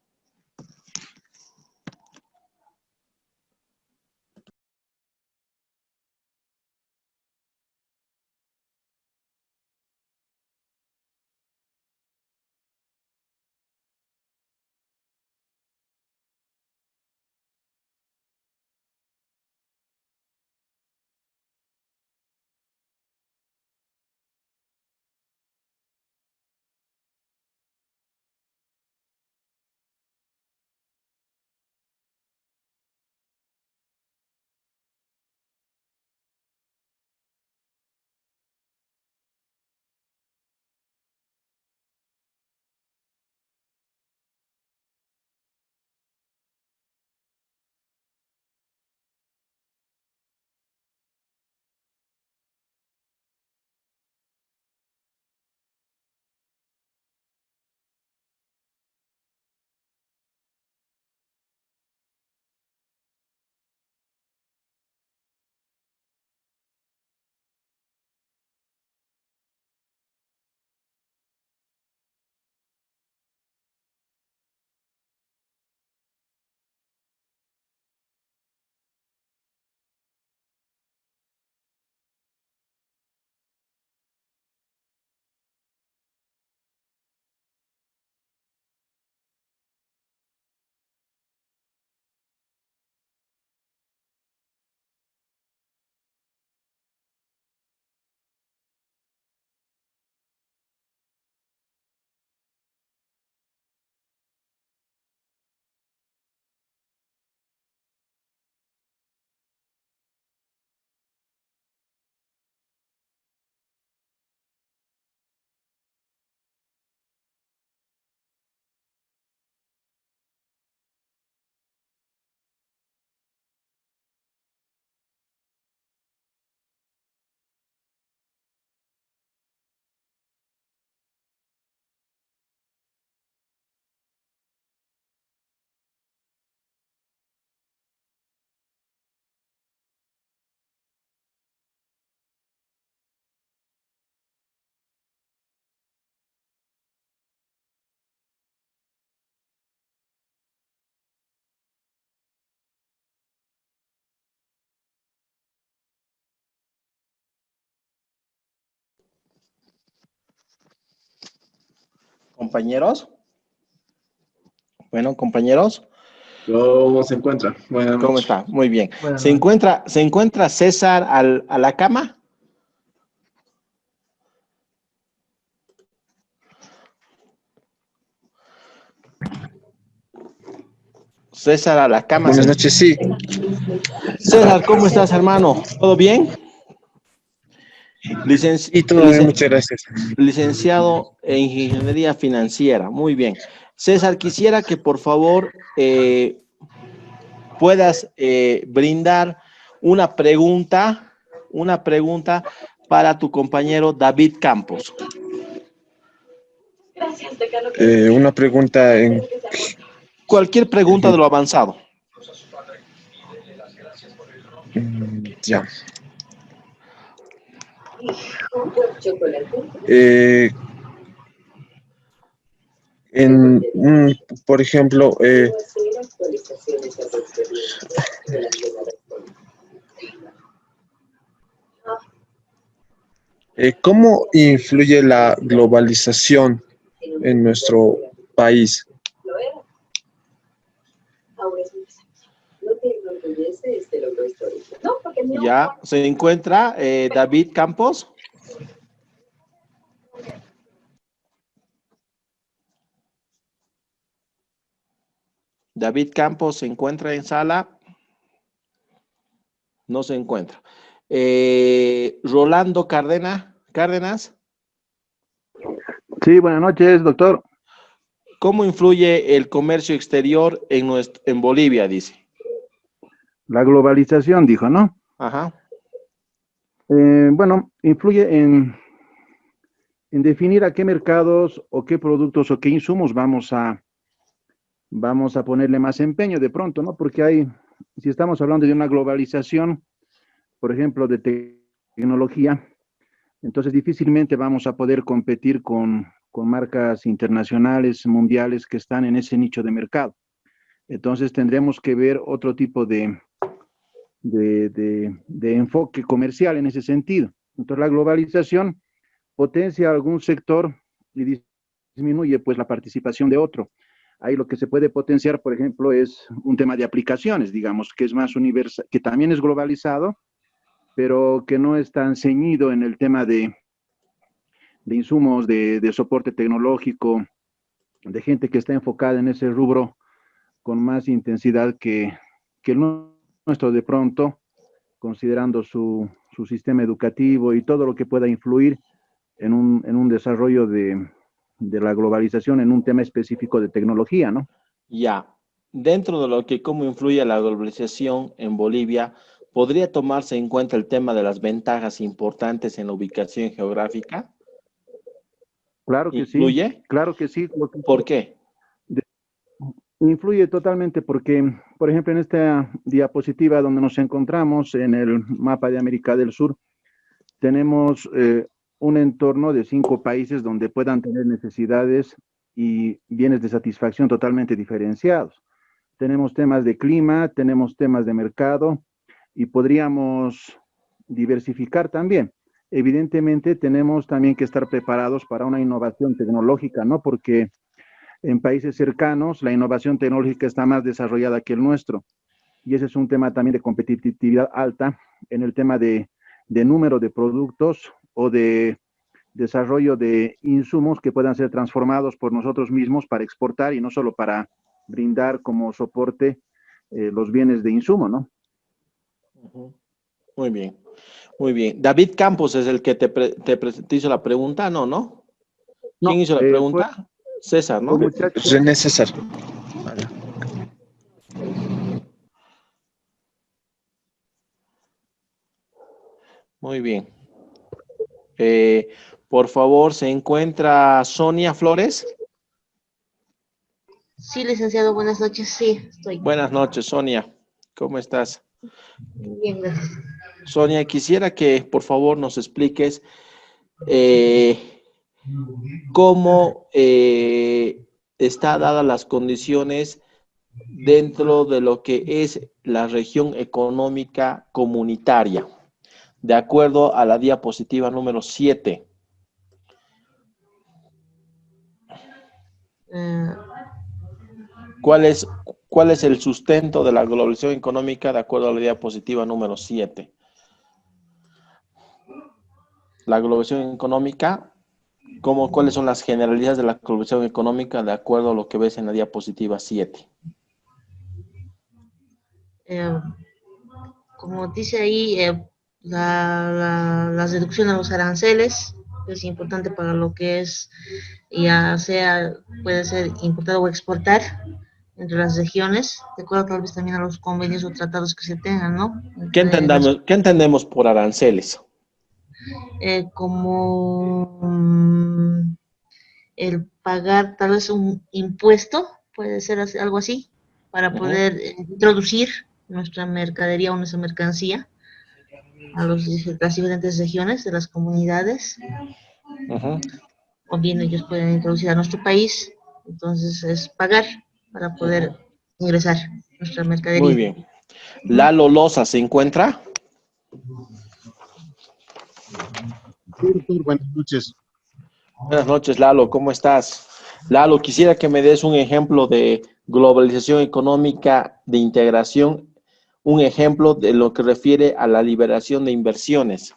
Compañeros. Bueno, compañeros. ¿Cómo se encuentra? Buenas ¿Cómo noches. está? Muy bien. Buenas ¿Se encuentra César a la cama? César a la cama. Buenas noches, sí. César, ¿cómo estás, hermano? ¿Todo bien? Y todo bien, muchas gracias. Licenciado en Ingeniería Financiera. Muy bien. César, quisiera que por favor puedas brindar una pregunta para tu compañero David Campos. Una pregunta en... Cualquier pregunta de lo avanzado. Ya. Por ejemplo, ¿Cómo influye la globalización en nuestro país? Ya, se encuentra David Campos. David Campos se encuentra en sala. No se encuentra. Rolando Cárdenas. Sí, buenas noches, doctor. ¿Cómo influye el comercio exterior en Bolivia, dice? La globalización, dijo, ¿no? Ajá. Bueno, influye en definir a qué mercados o qué productos o qué insumos vamos a ponerle más empeño de pronto, ¿no? Porque si estamos hablando de una globalización, por ejemplo, de tecnología, entonces difícilmente vamos a poder competir con marcas internacionales, mundiales que están en ese nicho de mercado. Entonces tendremos que ver otro tipo de enfoque comercial en ese sentido. Entonces la globalización potencia algún sector y disminuye pues la participación de otro. Ahí lo que se puede potenciar, por ejemplo, es un tema de aplicaciones, digamos, que es más universal, que también es globalizado, pero que no es tan ceñido en el tema de insumos, de soporte tecnológico, de gente que está enfocada en ese rubro con más intensidad que el nuestro de pronto, considerando su sistema educativo y todo lo que pueda influir en un desarrollo de la globalización en un tema específico de tecnología, ¿no? Ya. Dentro de lo que cómo influye la globalización en Bolivia, ¿podría tomarse en cuenta el tema de las ventajas importantes en la ubicación geográfica? Claro que ¿Influye? sí, claro que sí. ¿Por qué? Influye totalmente porque, por ejemplo, en esta diapositiva donde nos encontramos, en el mapa de América del Sur, tenemos un entorno de 5 países donde puedan tener necesidades y bienes de satisfacción totalmente diferenciados. Tenemos temas de clima, tenemos temas de mercado y podríamos diversificar también. Evidentemente, tenemos también que estar preparados para una innovación tecnológica, ¿no? Porque en países cercanos la innovación tecnológica está más desarrollada que el nuestro. Y ese es un tema también de competitividad alta en el tema de número de productos o de desarrollo de insumos que puedan ser transformados por nosotros mismos para exportar y no solo para brindar como soporte los bienes de insumo, ¿no? Muy bien, muy bien. David Campos es el que te hizo la pregunta, ¿no? ¿Quién hizo la pregunta? César, ¿no? René César. Muy bien. Por favor, ¿se encuentra Sonia Flores? Sí, licenciado, buenas noches. Sí, estoy. Buenas noches, Sonia. ¿Cómo estás? Bien, gracias. Sonia, quisiera que por favor nos expliques cómo está dadas las condiciones dentro de lo que es la región económica comunitaria, de acuerdo a la diapositiva número 7. ¿Cuál es el sustento de la globalización económica de acuerdo a la diapositiva número 7? La globalización económica, ¿cuáles son las generalidades de la globalización económica de acuerdo a lo que ves en la diapositiva 7? Como dice ahí, la reducción de los aranceles es importante para lo que es, ya sea, puede ser importar o exportar entre las regiones, de acuerdo tal vez también a los convenios o tratados que se tengan, ¿no? ¿Qué entendemos por aranceles? Como el pagar tal vez un impuesto, puede ser algo así, para poder introducir nuestra mercadería o nuestra mercancía a las diferentes regiones de las comunidades. O bien ellos pueden introducir a nuestro país, entonces es pagar para poder ingresar nuestra mercadería. Muy bien. ¿Lalo Loza se encuentra? Sí, doctor, buenas noches. Buenas noches, Lalo, ¿cómo estás? Lalo, quisiera que me des un ejemplo de globalización económica, de integración, un ejemplo de lo que refiere a la liberación de inversiones.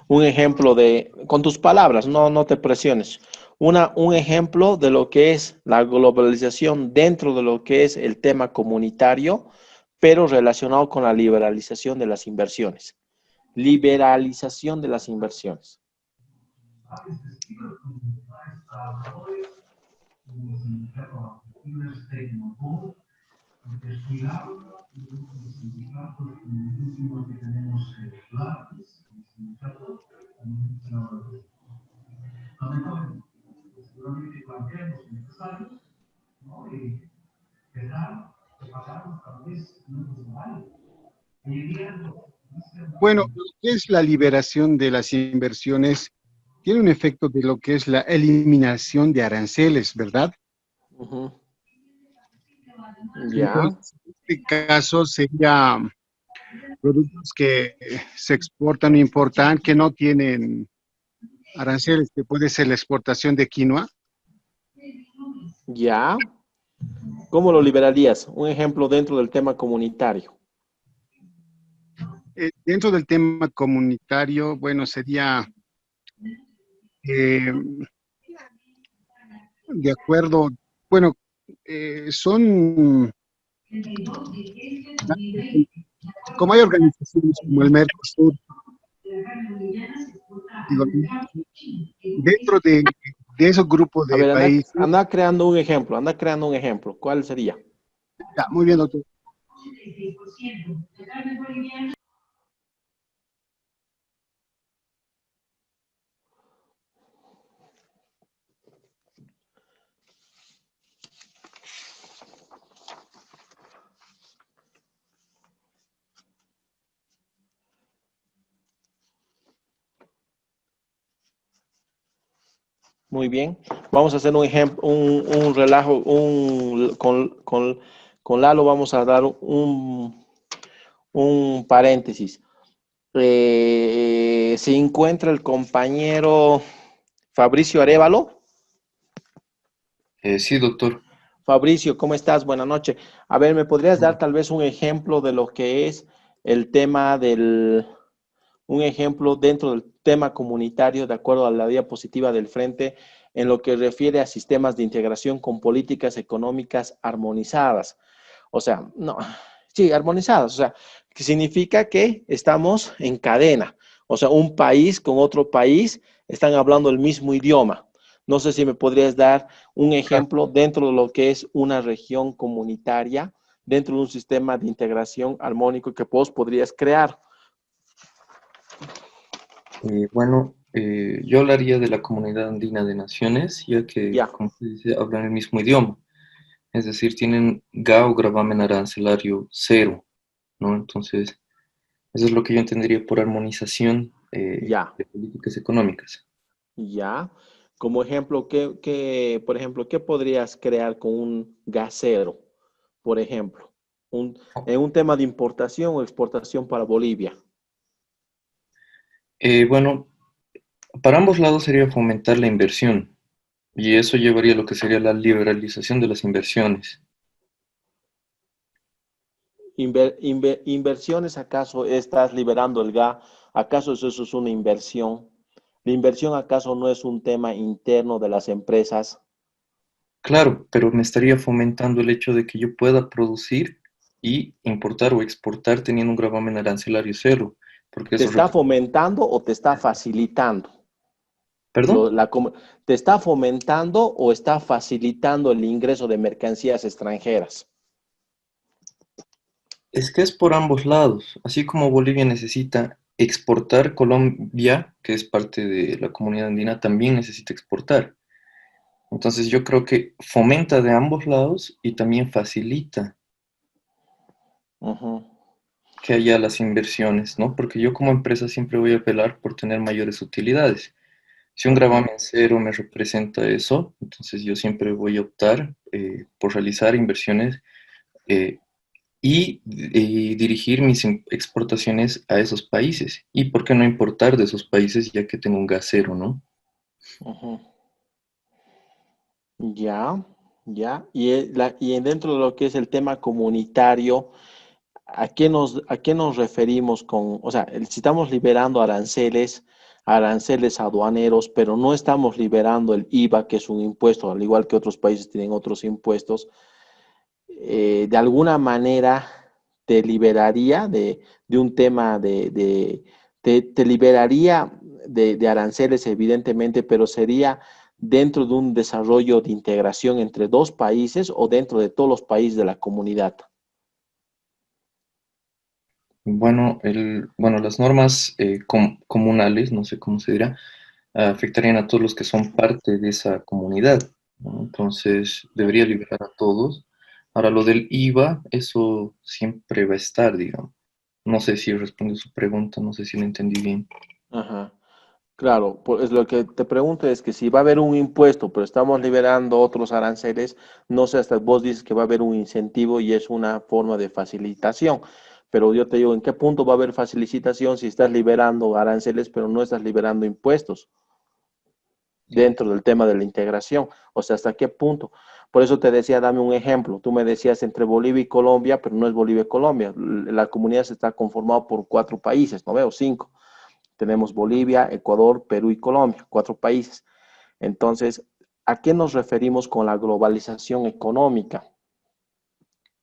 Un ejemplo de, con tus palabras, no te presiones. Un ejemplo de lo que es la globalización dentro de lo que es el tema comunitario, pero relacionado con la liberalización de las inversiones. Liberalización de las inversiones. Bueno, lo que es la liberación de las inversiones tiene un efecto de lo que es la eliminación de aranceles, ¿verdad? Uh-huh. Ya. Entonces, en este caso sería productos que se exportan o importan que no tienen aranceles, que puede ser la exportación de quinoa. Ya. ¿Cómo lo liberarías? Un ejemplo dentro del tema comunitario. Dentro del tema comunitario, bueno, sería de acuerdo, bueno, son, como hay organizaciones como el Mercosur, digo, dentro de esos grupos A de ver, países. anda creando un ejemplo. ¿Cuál sería? Ya, muy bien, doctor. Muy bien. Vamos a hacer un ejemplo, un relajo, con Lalo vamos a dar un paréntesis. Se encuentra el compañero Fabricio Arévalo. Sí, doctor. Fabricio, ¿cómo estás? Buenas noches. A ver, ¿me podrías dar tal vez un ejemplo de lo que es el tema un ejemplo dentro del tema comunitario, de acuerdo a la diapositiva del frente, en lo que refiere a sistemas de integración con políticas económicas armonizadas? O sea, no, sí, armonizadas, o sea, que significa que estamos en cadena, o sea, un país con otro país están hablando el mismo idioma. No sé si me podrías dar un ejemplo dentro de lo que es una región comunitaria, dentro de un sistema de integración armónico que vos podrías crear. Bueno, yo hablaría de la Comunidad Andina de Naciones, ya que, como se dice, hablan el mismo idioma. Es decir, tienen GA o gravamen arancelario cero, ¿no? Entonces, eso es lo que yo entendería por armonización de políticas económicas. Ya. Como ejemplo, por ejemplo, ¿qué podrías crear con un gasero, por ejemplo? En un tema de importación o exportación para Bolivia. Bueno, para ambos lados sería fomentar la inversión y eso llevaría a lo que sería la liberalización de las inversiones. Inversiones, ¿acaso estás liberando el GA? ¿Acaso eso es una inversión? ¿La inversión acaso no es un tema interno de las empresas? Claro, pero me estaría fomentando el hecho de que yo pueda producir y importar o exportar teniendo un gravamen arancelario cero. Porque ¿Te eso está fomentando o te está facilitando? ¿Perdón? ¿Te está fomentando o está facilitando el ingreso de mercancías extranjeras? Es que es por ambos lados. Así como Bolivia necesita exportar, Colombia, que es parte de la comunidad andina, también necesita exportar. Entonces yo creo que fomenta de ambos lados y también facilita que haya las inversiones, ¿no? Porque yo como empresa siempre voy a apelar por tener mayores utilidades. Si un gravamen cero me representa eso, entonces yo siempre voy a optar por realizar inversiones y dirigir mis exportaciones a esos países. ¿Y por qué no importar de esos países ya que tengo un gas cero, no? Ujú. Ya, ya. Y dentro de lo que es el tema comunitario, a qué nos referimos con, o sea, si estamos liberando aranceles aduaneros, pero no estamos liberando el IVA, que es un impuesto, al igual que otros países tienen otros impuestos, de alguna manera te liberaría de un tema te liberaría de aranceles, evidentemente, pero sería dentro de un desarrollo de integración entre dos países o dentro de todos los países de la comunidad. Bueno, las normas comunales, no sé cómo se dirá, afectarían a todos los que son parte de esa comunidad, ¿no? Entonces, debería liberar a todos. Ahora, lo del IVA, eso siempre va a estar, digamos. No sé si respondió su pregunta, no sé si lo entendí bien. Ajá. Claro, pues lo que te pregunto es que si va a haber un impuesto, pero estamos liberando otros aranceles, no sé, hasta vos dices que va a haber un incentivo y es una forma de facilitación, pero yo te digo, ¿en qué punto va a haber facilitación si estás liberando aranceles, pero no estás liberando impuestos dentro del tema de la integración? O sea, ¿hasta qué punto? Por eso te decía, dame un ejemplo. Tú me decías entre Bolivia y Colombia, pero no es Bolivia y Colombia. La comunidad se está conformada por 4 países, ¿no veo? 5. Tenemos Bolivia, Ecuador, Perú y Colombia, 4 países. Entonces, ¿a qué nos referimos con la globalización económica?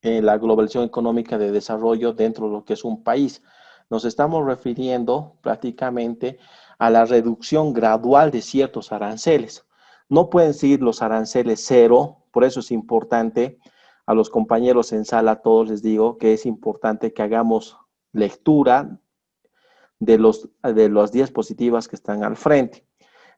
La globalización económica de desarrollo dentro de lo que es un país. Nos estamos refiriendo prácticamente a la reducción gradual de ciertos aranceles. No pueden seguir los aranceles cero, por eso es importante, a los compañeros en sala, a todos les digo que es importante que hagamos lectura de las diapositivas que están al frente.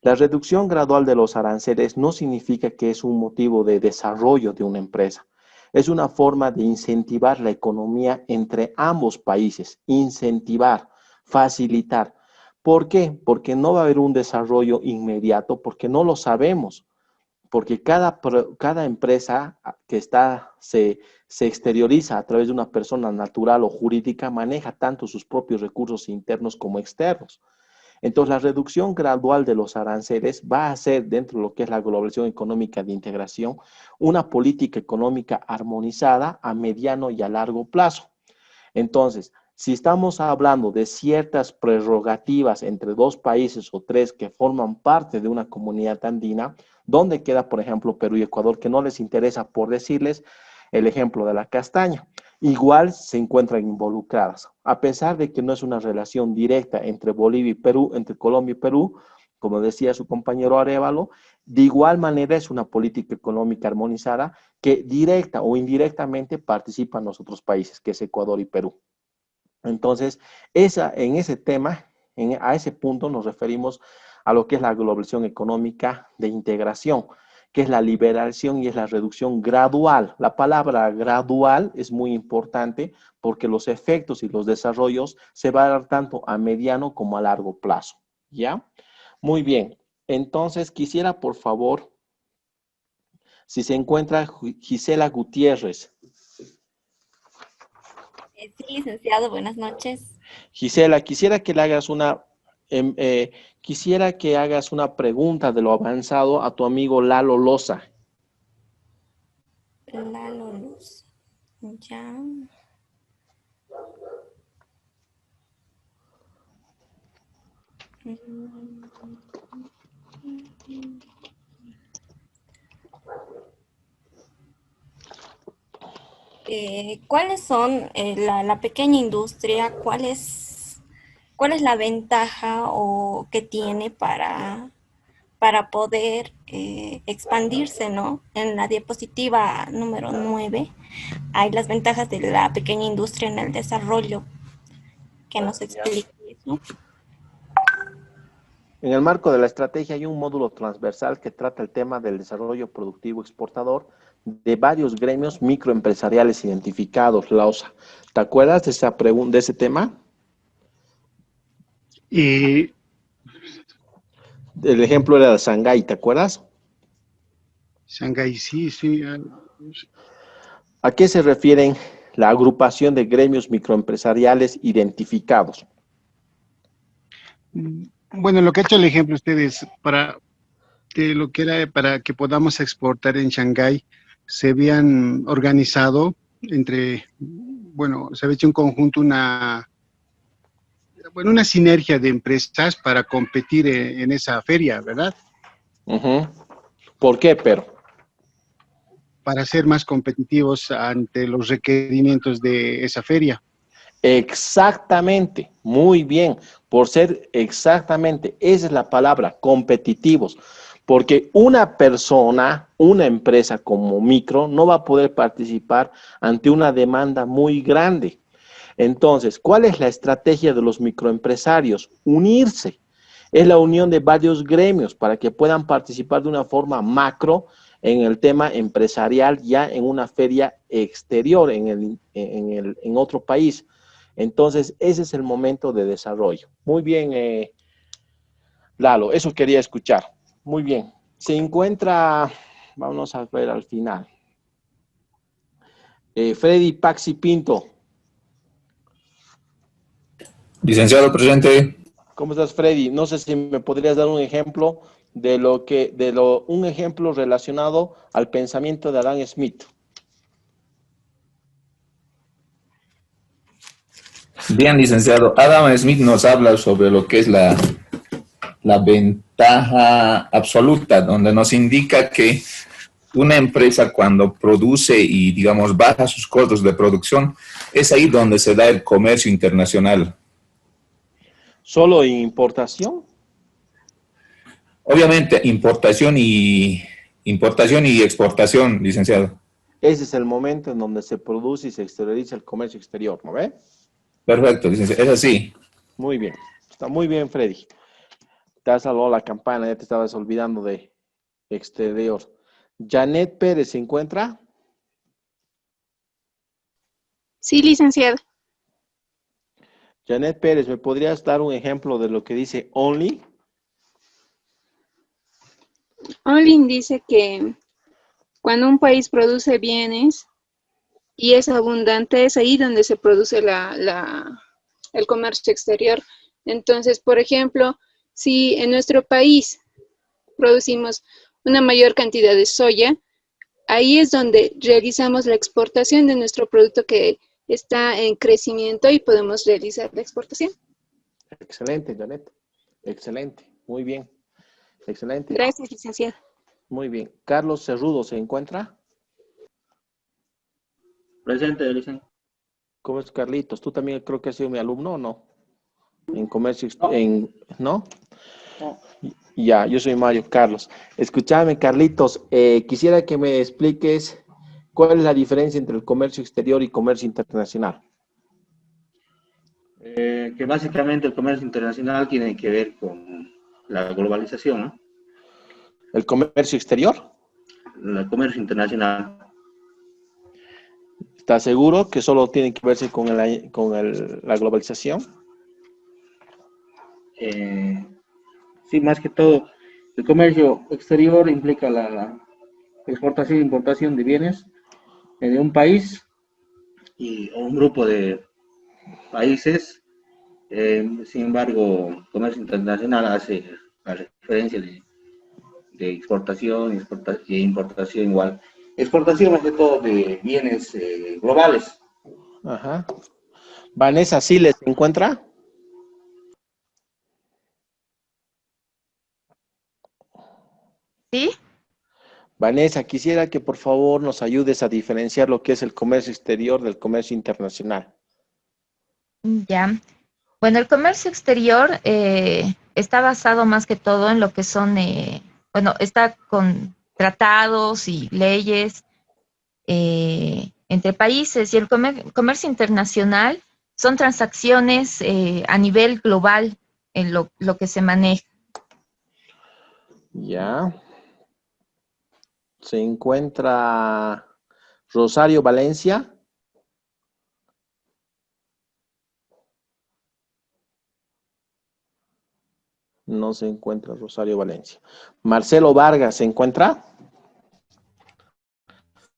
La reducción gradual de los aranceles no significa que es un motivo de desarrollo de una empresa. Es una forma de incentivar la economía entre ambos países, incentivar, facilitar. ¿Por qué? Porque no va a haber un desarrollo inmediato, porque no lo sabemos, porque cada empresa que se exterioriza a través de una persona natural o jurídica maneja tanto sus propios recursos internos como externos. Entonces, la reducción gradual de los aranceles va a ser, dentro de lo que es la globalización económica de integración, una política económica armonizada a mediano y a largo plazo. Entonces, si estamos hablando de ciertas prerrogativas entre 2 países o 3 que forman parte de una comunidad andina, ¿dónde queda, por ejemplo, Perú y Ecuador, que no les interesa, por decirles, el ejemplo de la castaña? Igual se encuentran involucradas, a pesar de que no es una relación directa entre Bolivia y Perú, entre Colombia y Perú, como decía su compañero Arévalo, de igual manera es una política económica armonizada que directa o indirectamente participan los otros países, que es Ecuador y Perú. Entonces, en ese tema, a ese punto nos referimos a lo que es la globalización económica de integración, que es la liberación y es la reducción gradual. La palabra gradual es muy importante porque los efectos y los desarrollos se van a dar tanto a mediano como a largo plazo. ¿Ya? Muy bien. Entonces, quisiera, por favor, si se encuentra Gisela Gutiérrez. Sí, licenciado, buenas noches. Gisela, quisiera que hagas una pregunta de lo avanzado a tu amigo Lalo Loza. Lalo Loza, ya. ¿Cuáles son la pequeña industria? ¿Cuál es la ventaja o que tiene para poder expandirse, ¿no? En la diapositiva número 9 hay las ventajas de la pequeña industria en el desarrollo. Que nos explique eso. En el marco de la estrategia hay un módulo transversal que trata el tema del desarrollo productivo exportador de varios gremios microempresariales identificados, Lausa. ¿Te acuerdas de esa pregunta, de ese tema? Y El ejemplo era de Shanghái, ¿te acuerdas? Shanghái, sí, sí. ¿A qué se refieren la agrupación de gremios microempresariales identificados? Bueno, lo que ha hecho el ejemplo ustedes para que lo que era para que podamos exportar en Shanghái, se habían organizado entre, bueno, se había hecho un conjunto, una sinergia de empresas para competir en esa feria, ¿verdad? Uh-huh. ¿Por qué, pero? Para ser más competitivos ante los requerimientos de esa feria. Exactamente, muy bien, por ser exactamente, esa es la palabra, competitivos, porque una persona, una empresa como micro no va a poder participar ante una demanda muy grande. Entonces, ¿cuál es la estrategia de los microempresarios? Unirse. Es la unión de varios gremios para que puedan participar de una forma macro en el tema empresarial ya en una feria exterior, en otro país. Entonces, ese es el momento de desarrollo. Muy bien, Lalo, eso quería escuchar. Muy bien. Se encuentra, vamos a ver al final. Freddy Paxi Pinto. Licenciado presente. ¿Cómo estás, Freddy? No sé si me podrías dar un ejemplo un ejemplo relacionado al pensamiento de Adam Smith. Bien, licenciado. Adam Smith nos habla sobre lo que es la ventaja absoluta, donde nos indica que una empresa cuando produce y, digamos, baja sus costos de producción, es ahí donde se da el comercio internacional. ¿Solo importación? Obviamente, importación y exportación, licenciado. Ese es el momento en donde se produce y se exterioriza el comercio exterior, ¿no ve? Perfecto, licenciado. Es así. Muy bien. Está muy bien, Freddy. Te has salvado la campana, ya te estabas olvidando de exterior. Janet Pérez, ¿se encuentra? Sí, licenciado. Janet Pérez, ¿me podrías dar un ejemplo de lo que dice only? Only dice que cuando un país produce bienes y es abundante, es ahí donde se produce el comercio exterior. Entonces, por ejemplo, si en nuestro país producimos una mayor cantidad de soya, ahí es donde realizamos la exportación de nuestro producto que está en crecimiento y podemos realizar la exportación. Excelente, Janet. Excelente. Muy bien. Excelente. Gracias, licenciado. Muy bien. Carlos Cerrudo, ¿se encuentra? Presente, licenciado. ¿Cómo es, Carlitos? ¿Tú también creo que has sido mi alumno o no? En comercio, ¿no? No. Ya, yo soy Mario Carlos. Escúchame, Carlitos, quisiera que me expliques cuál es la diferencia entre el comercio exterior y comercio internacional. Que básicamente el comercio internacional tiene que ver con la globalización, ¿no? ¿El comercio exterior? El comercio internacional. ¿Estás seguro que solo tiene que verse con la globalización? Sí, más que todo, el comercio exterior implica la exportación e importación de bienes de un país o un grupo de países. Sin embargo, el comercio internacional hace la referencia de exportación e importación igual. Exportación más que todo de bienes globales. Ajá. Vanessa, ¿sí les encuentra? ¿Sí? Vanessa, quisiera que por favor nos ayudes a diferenciar lo que es el comercio exterior del comercio internacional. Ya. Bueno, el comercio exterior está basado más que todo en lo que son, está con tratados y leyes entre países, y el comercio internacional son transacciones a nivel global en lo que se maneja. Ya. Se encuentra Rosario Valencia. No se encuentra Rosario Valencia. Marcelo Vargas, ¿se encuentra?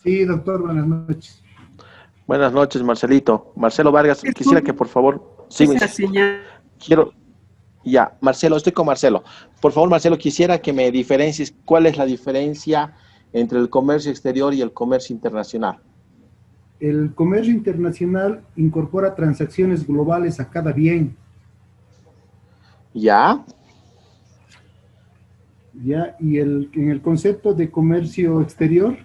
Sí, doctor, buenas noches. Buenas noches, Marcelito. Marcelo Vargas, quisiera que por favor... Sí, Esa señal. quiero... Ya, Marcelo, estoy con Marcelo. Por favor, Marcelo, quisiera que me diferencies cuál es la diferencia entre el comercio exterior y el comercio internacional. El comercio internacional incorpora transacciones globales a cada bien. ¿Ya? Ya, y en el concepto de comercio exterior,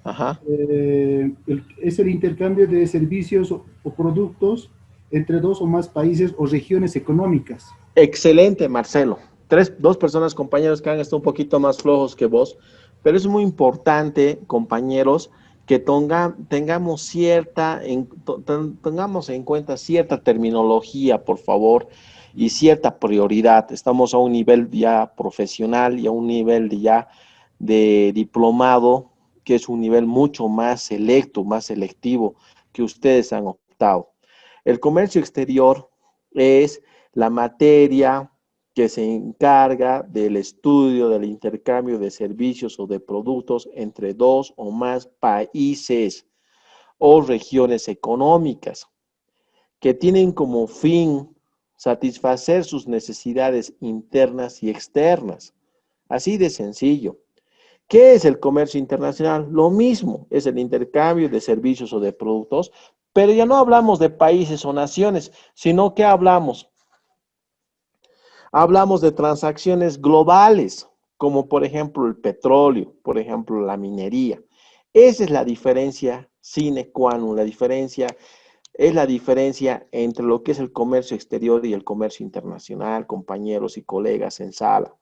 Ajá. Es el intercambio de servicios o productos entre dos o más países o regiones económicas. Excelente, Marcelo. Dos personas, compañeros, que han estado un poquito más flojos que vos, pero es muy importante, compañeros, que tengamos en cuenta cierta terminología, por favor, y cierta prioridad. Estamos a un nivel ya profesional y a un nivel de diplomado, que es un nivel mucho más selecto, más selectivo, que ustedes han optado. El comercio exterior es la materia que se encarga del estudio del intercambio de servicios o de productos entre dos o más países o regiones económicas que tienen como fin satisfacer sus necesidades internas y externas. Así de sencillo. ¿Qué es el comercio internacional? Lo mismo, es el intercambio de servicios o de productos, pero ya no hablamos de países o naciones, sino que hablamos de transacciones globales, como por ejemplo el petróleo, por ejemplo la minería. Esa es la diferencia sine qua non, es la diferencia entre lo que es el comercio exterior y el comercio internacional, compañeros y colegas en sala.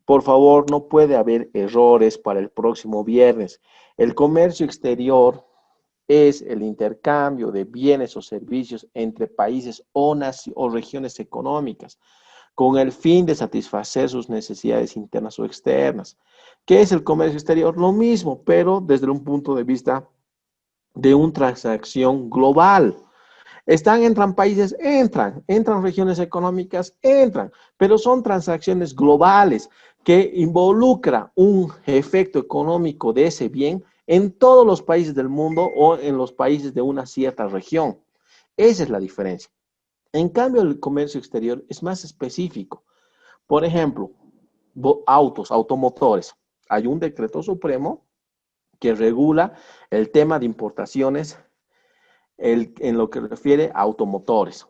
Por favor, no puede haber errores para el próximo viernes. El comercio exterior es el intercambio de bienes o servicios entre países o regiones económicas con el fin de satisfacer sus necesidades internas o externas. ¿Qué es el comercio exterior? Lo mismo, pero desde un punto de vista de una transacción global. ¿Entran países? Entran regiones económicas, entran, pero son transacciones globales que involucra un efecto económico de ese bien en todos los países del mundo o en los países de una cierta región. Esa es la diferencia. En cambio, el comercio exterior es más específico. Por ejemplo, automotores. Hay un decreto supremo que regula el tema de importaciones en lo que refiere a automotores,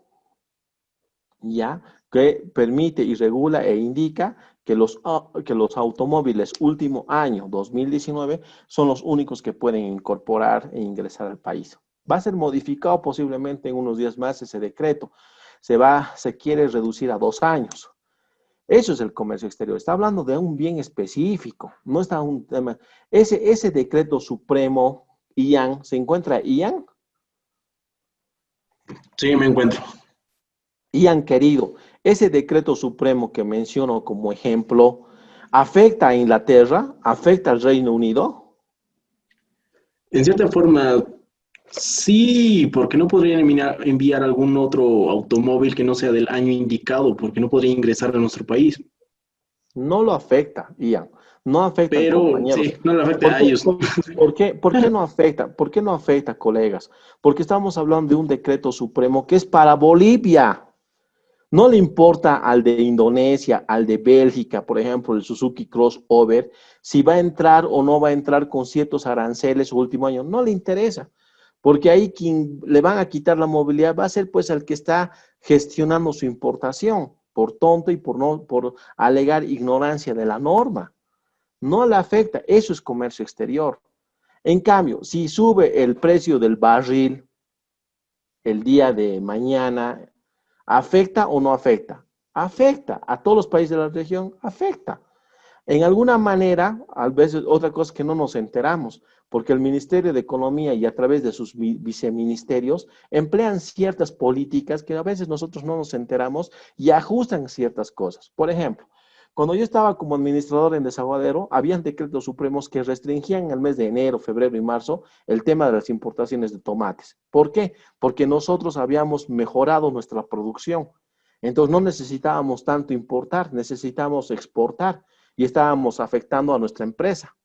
ya que permite y regula e indica que los automóviles último año 2019 son los únicos que pueden incorporar e ingresar al país. Va a ser modificado posiblemente en unos días más ese decreto. Se quiere reducir a 2 años. Eso es el comercio exterior. Está hablando de un bien específico. No está un tema. Ese decreto supremo, Ian, ¿se encuentra Ian? Sí, me encuentro. Ian, querido, ese decreto supremo que menciono como ejemplo, ¿afecta a Inglaterra? ¿Afecta al Reino Unido? En cierta forma, sí, porque no podrían enviar algún otro automóvil que no sea del año indicado, porque no podría ingresar a nuestro país. No lo afecta, Ian. No afecta, pero compañeros. sí, no le afecta a ellos. ¿Por qué no afecta? ¿Por qué no afecta, colegas? Porque estamos hablando de un decreto supremo que es para Bolivia. No le importa al de Indonesia, al de Bélgica, por ejemplo, el Suzuki Crossover, si va a entrar o no va a entrar con ciertos aranceles su último año. No le interesa, porque ahí quien le van a quitar la movilidad va a ser pues el que está gestionando su importación, por tonto y por alegar ignorancia de la norma. No le afecta, eso es comercio exterior. En cambio, si sube el precio del barril el día de mañana, ¿afecta o no afecta? Afecta. A todos los países de la región, afecta. En alguna manera, a veces otra cosa que no nos enteramos, porque el Ministerio de Economía y a través de sus viceministerios emplean ciertas políticas que a veces nosotros no nos enteramos y ajustan ciertas cosas. Por ejemplo, cuando yo estaba como administrador en Desaguadero, habían decretos supremos que restringían en el mes de enero, febrero y marzo el tema de las importaciones de tomates. ¿Por qué? Porque nosotros habíamos mejorado nuestra producción. Entonces no necesitábamos tanto importar, necesitábamos exportar y estábamos afectando a nuestra empresa.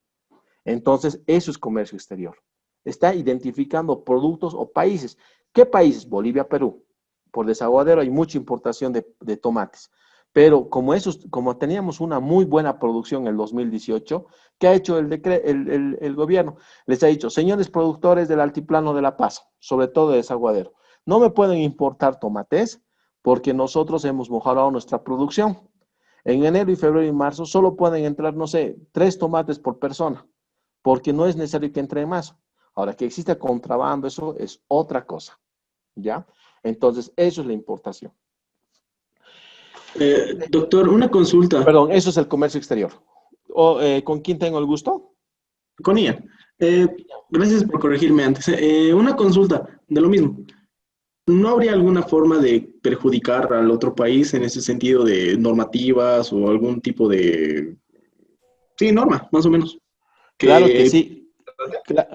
Entonces eso es comercio exterior. Está identificando productos o países. ¿Qué países? Bolivia, Perú. Por desaguadero hay mucha importación de tomates. Pero como teníamos una muy buena producción en el 2018, ¿qué ha hecho el gobierno? Les ha dicho, señores productores del Altiplano de La Paz, sobre todo de desaguadero, no me pueden importar tomates porque nosotros hemos mejorado nuestra producción. En enero y febrero y marzo solo pueden entrar, no sé, 3 tomates por persona, porque no es necesario que entre más. Ahora, que exista contrabando, eso es otra cosa, ¿ya? Entonces, eso es la importación. Doctor, una consulta. Perdón, eso es el comercio exterior. ¿Con quién tengo el gusto? Con Ian. Gracias por corregirme antes. Una consulta de lo mismo. ¿No habría alguna forma de perjudicar al otro país en ese sentido de normativas o algún tipo de... Sí, norma, más o menos. Claro que sí.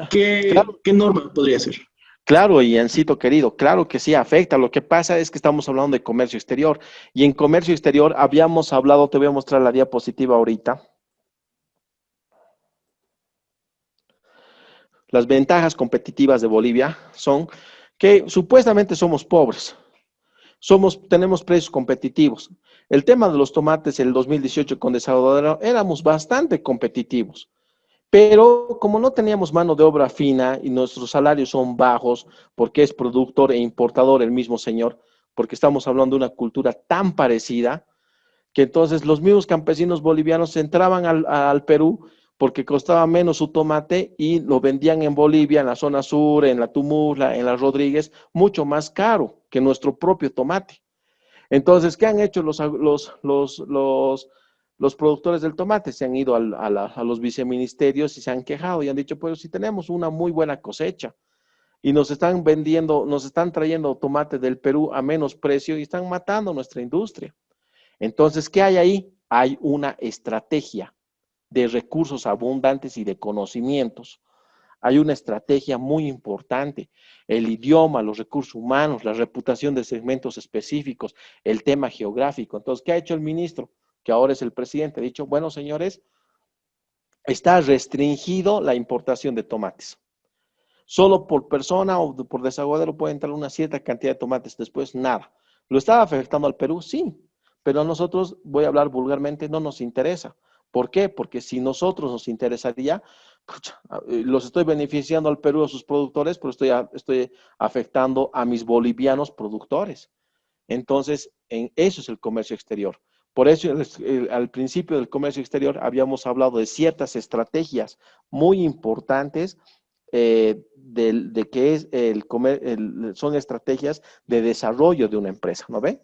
¿Qué norma podría ser? Claro, Iancito querido, claro que sí afecta. Lo que pasa es que estamos hablando de comercio exterior. Y en comercio exterior habíamos hablado, te voy a mostrar la diapositiva ahorita. Las ventajas competitivas de Bolivia son que supuestamente somos pobres. Tenemos precios competitivos. El tema de los tomates en el 2018 con desaguadero éramos bastante competitivos. Pero como no teníamos mano de obra fina y nuestros salarios son bajos, porque es productor e importador el mismo señor, porque estamos hablando de una cultura tan parecida, que entonces los mismos campesinos bolivianos entraban al Perú porque costaba menos su tomate y lo vendían en Bolivia, en la zona sur, en la Tumurla, en la Rodríguez, mucho más caro que nuestro propio tomate. Entonces, ¿qué han hecho los productores del tomate? Se han ido a los viceministerios y se han quejado y han dicho, pues si tenemos una muy buena cosecha y nos están trayendo tomate del Perú a menos precio y están matando nuestra industria. Entonces, ¿qué hay ahí? Hay una estrategia de recursos abundantes y de conocimientos. Hay una estrategia muy importante, el idioma, los recursos humanos, la reputación de segmentos específicos, el tema geográfico. Entonces, ¿qué ha hecho el ministro? Que ahora es el presidente. Ha dicho, bueno, señores, está restringido la importación de tomates. Solo por persona o por desaguadero puede entrar una cierta cantidad de tomates, después nada. ¿Lo estaba afectando al Perú? Sí, pero a nosotros, voy a hablar vulgarmente, no nos interesa. ¿Por qué? Porque si nosotros nos interesaría, los estoy beneficiando al Perú, a sus productores, pero estoy afectando a mis bolivianos productores. Entonces, eso es el comercio exterior. Por eso, al principio del comercio exterior, habíamos hablado de ciertas estrategias muy importantes de que son estrategias de desarrollo de una empresa, ¿no ve?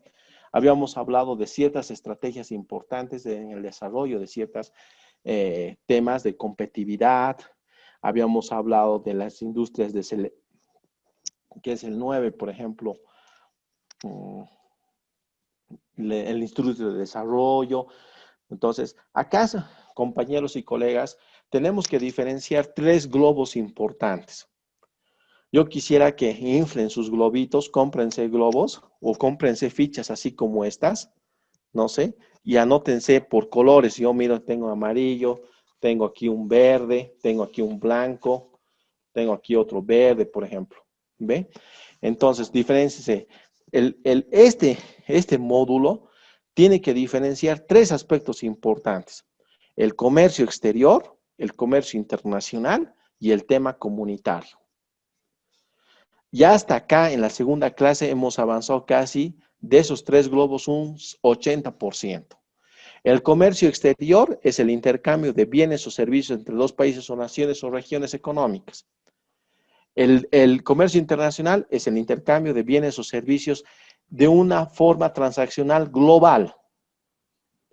Habíamos hablado de ciertas estrategias importantes en el desarrollo de ciertos temas de competitividad. Habíamos hablado de las industrias que es el 9, por ejemplo, el Instituto de Desarrollo. Entonces, acá, compañeros y colegas, tenemos que diferenciar 3 globos importantes. Yo quisiera que inflen sus globitos, cómprense globos o cómprense fichas así como estas, no sé, y anótense por colores. Yo miro, tengo amarillo, tengo aquí un verde, tengo aquí un blanco, tengo aquí otro verde, por ejemplo. ¿Ve? Entonces, diferénciese. Este módulo tiene que diferenciar 3 aspectos importantes. El comercio exterior, el comercio internacional y el tema comunitario. Ya hasta acá en la segunda clase hemos avanzado casi de esos 3 globos un 80%. El comercio exterior es el intercambio de bienes o servicios entre 2 países o naciones o regiones económicas. El comercio internacional es el intercambio de bienes o servicios de una forma transaccional global.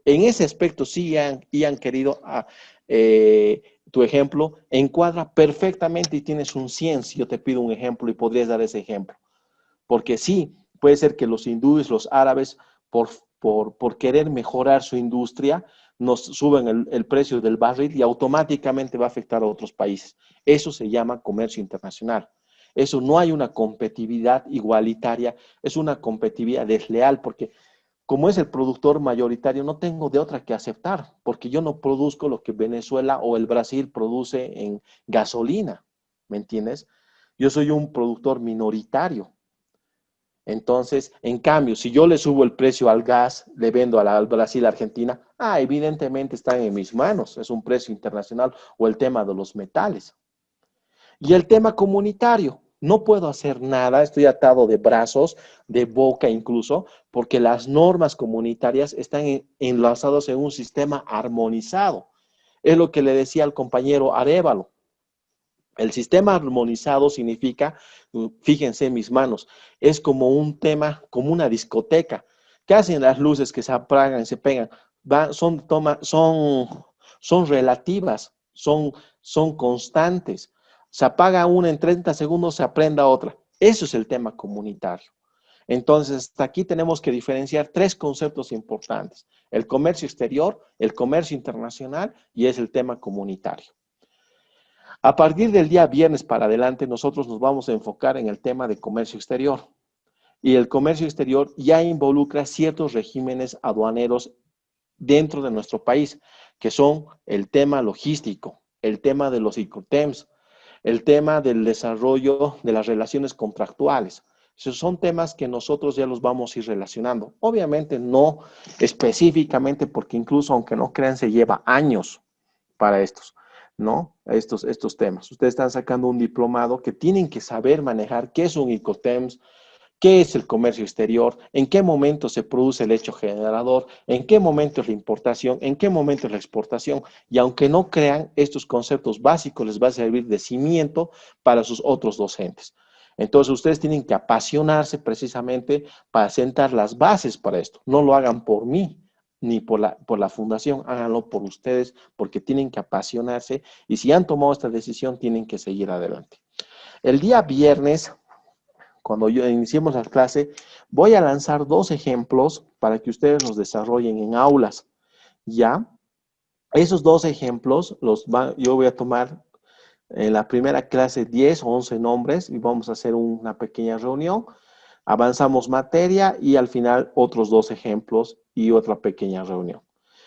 En ese aspecto sí han querido, tu ejemplo encuadra perfectamente y tienes un 100 si yo te pido un ejemplo y podrías dar ese ejemplo. Porque sí, puede ser que los hindúes, los árabes, por querer mejorar su industria, nos suben el precio del barril y automáticamente va a afectar a otros países. Eso se llama comercio internacional. Eso no hay una competitividad igualitaria, es una competitividad desleal porque como es el productor mayoritario, no tengo de otra que aceptar, porque yo no produzco lo que Venezuela o el Brasil produce en gasolina, ¿me entiendes? Yo soy un productor minoritario. Entonces, en cambio, si yo le subo el precio al gas, le vendo al Brasil, Argentina, evidentemente están en mis manos, es un precio internacional, o el tema de los metales. Y el tema comunitario, no puedo hacer nada, estoy atado de brazos, de boca incluso, porque las normas comunitarias están enlazadas en un sistema armonizado. Es lo que le decía al compañero Arévalo. El sistema armonizado significa, fíjense en mis manos, es como un tema, como una discoteca. ¿Qué hacen las luces que se apagan, se pegan? Son relativas, son constantes. Se apaga una en 30 segundos, se aprenda otra. Eso es el tema comunitario. Entonces, hasta aquí tenemos que diferenciar tres conceptos importantes. El comercio exterior, el comercio internacional y es el tema comunitario. A partir del día viernes para adelante, nosotros nos vamos a enfocar en el tema de comercio exterior. Y el comercio exterior ya involucra ciertos regímenes aduaneros dentro de nuestro país, que son el tema logístico, el tema de los Incoterms, el tema del desarrollo de las relaciones contractuales. Esos son temas que nosotros ya los vamos a ir relacionando. Obviamente no específicamente, porque incluso aunque no crean, se lleva años para estos, ¿no? Estos temas. Ustedes están sacando un diplomado que tienen que saber manejar qué es un Incoterms, qué es el comercio exterior, en qué momento se produce el hecho generador, en qué momento es la importación, en qué momento es la exportación. Y aunque no crean, estos conceptos básicos les va a servir de cimiento para sus otros docentes. Entonces, ustedes tienen que apasionarse precisamente para sentar las bases para esto. No lo hagan por mí, ni por la fundación, háganlo por ustedes, porque tienen que apasionarse y si han tomado esta decisión, tienen que seguir adelante. El día viernes, cuando iniciemos la clase, voy a lanzar 2 ejemplos para que ustedes los desarrollen en aulas, ¿ya? Esos 2 ejemplos yo voy a tomar en la primera clase 10 o 11 nombres y vamos a hacer una pequeña reunión. Avanzamos materia y al final otros 2 ejemplos y otra pequeña reunión.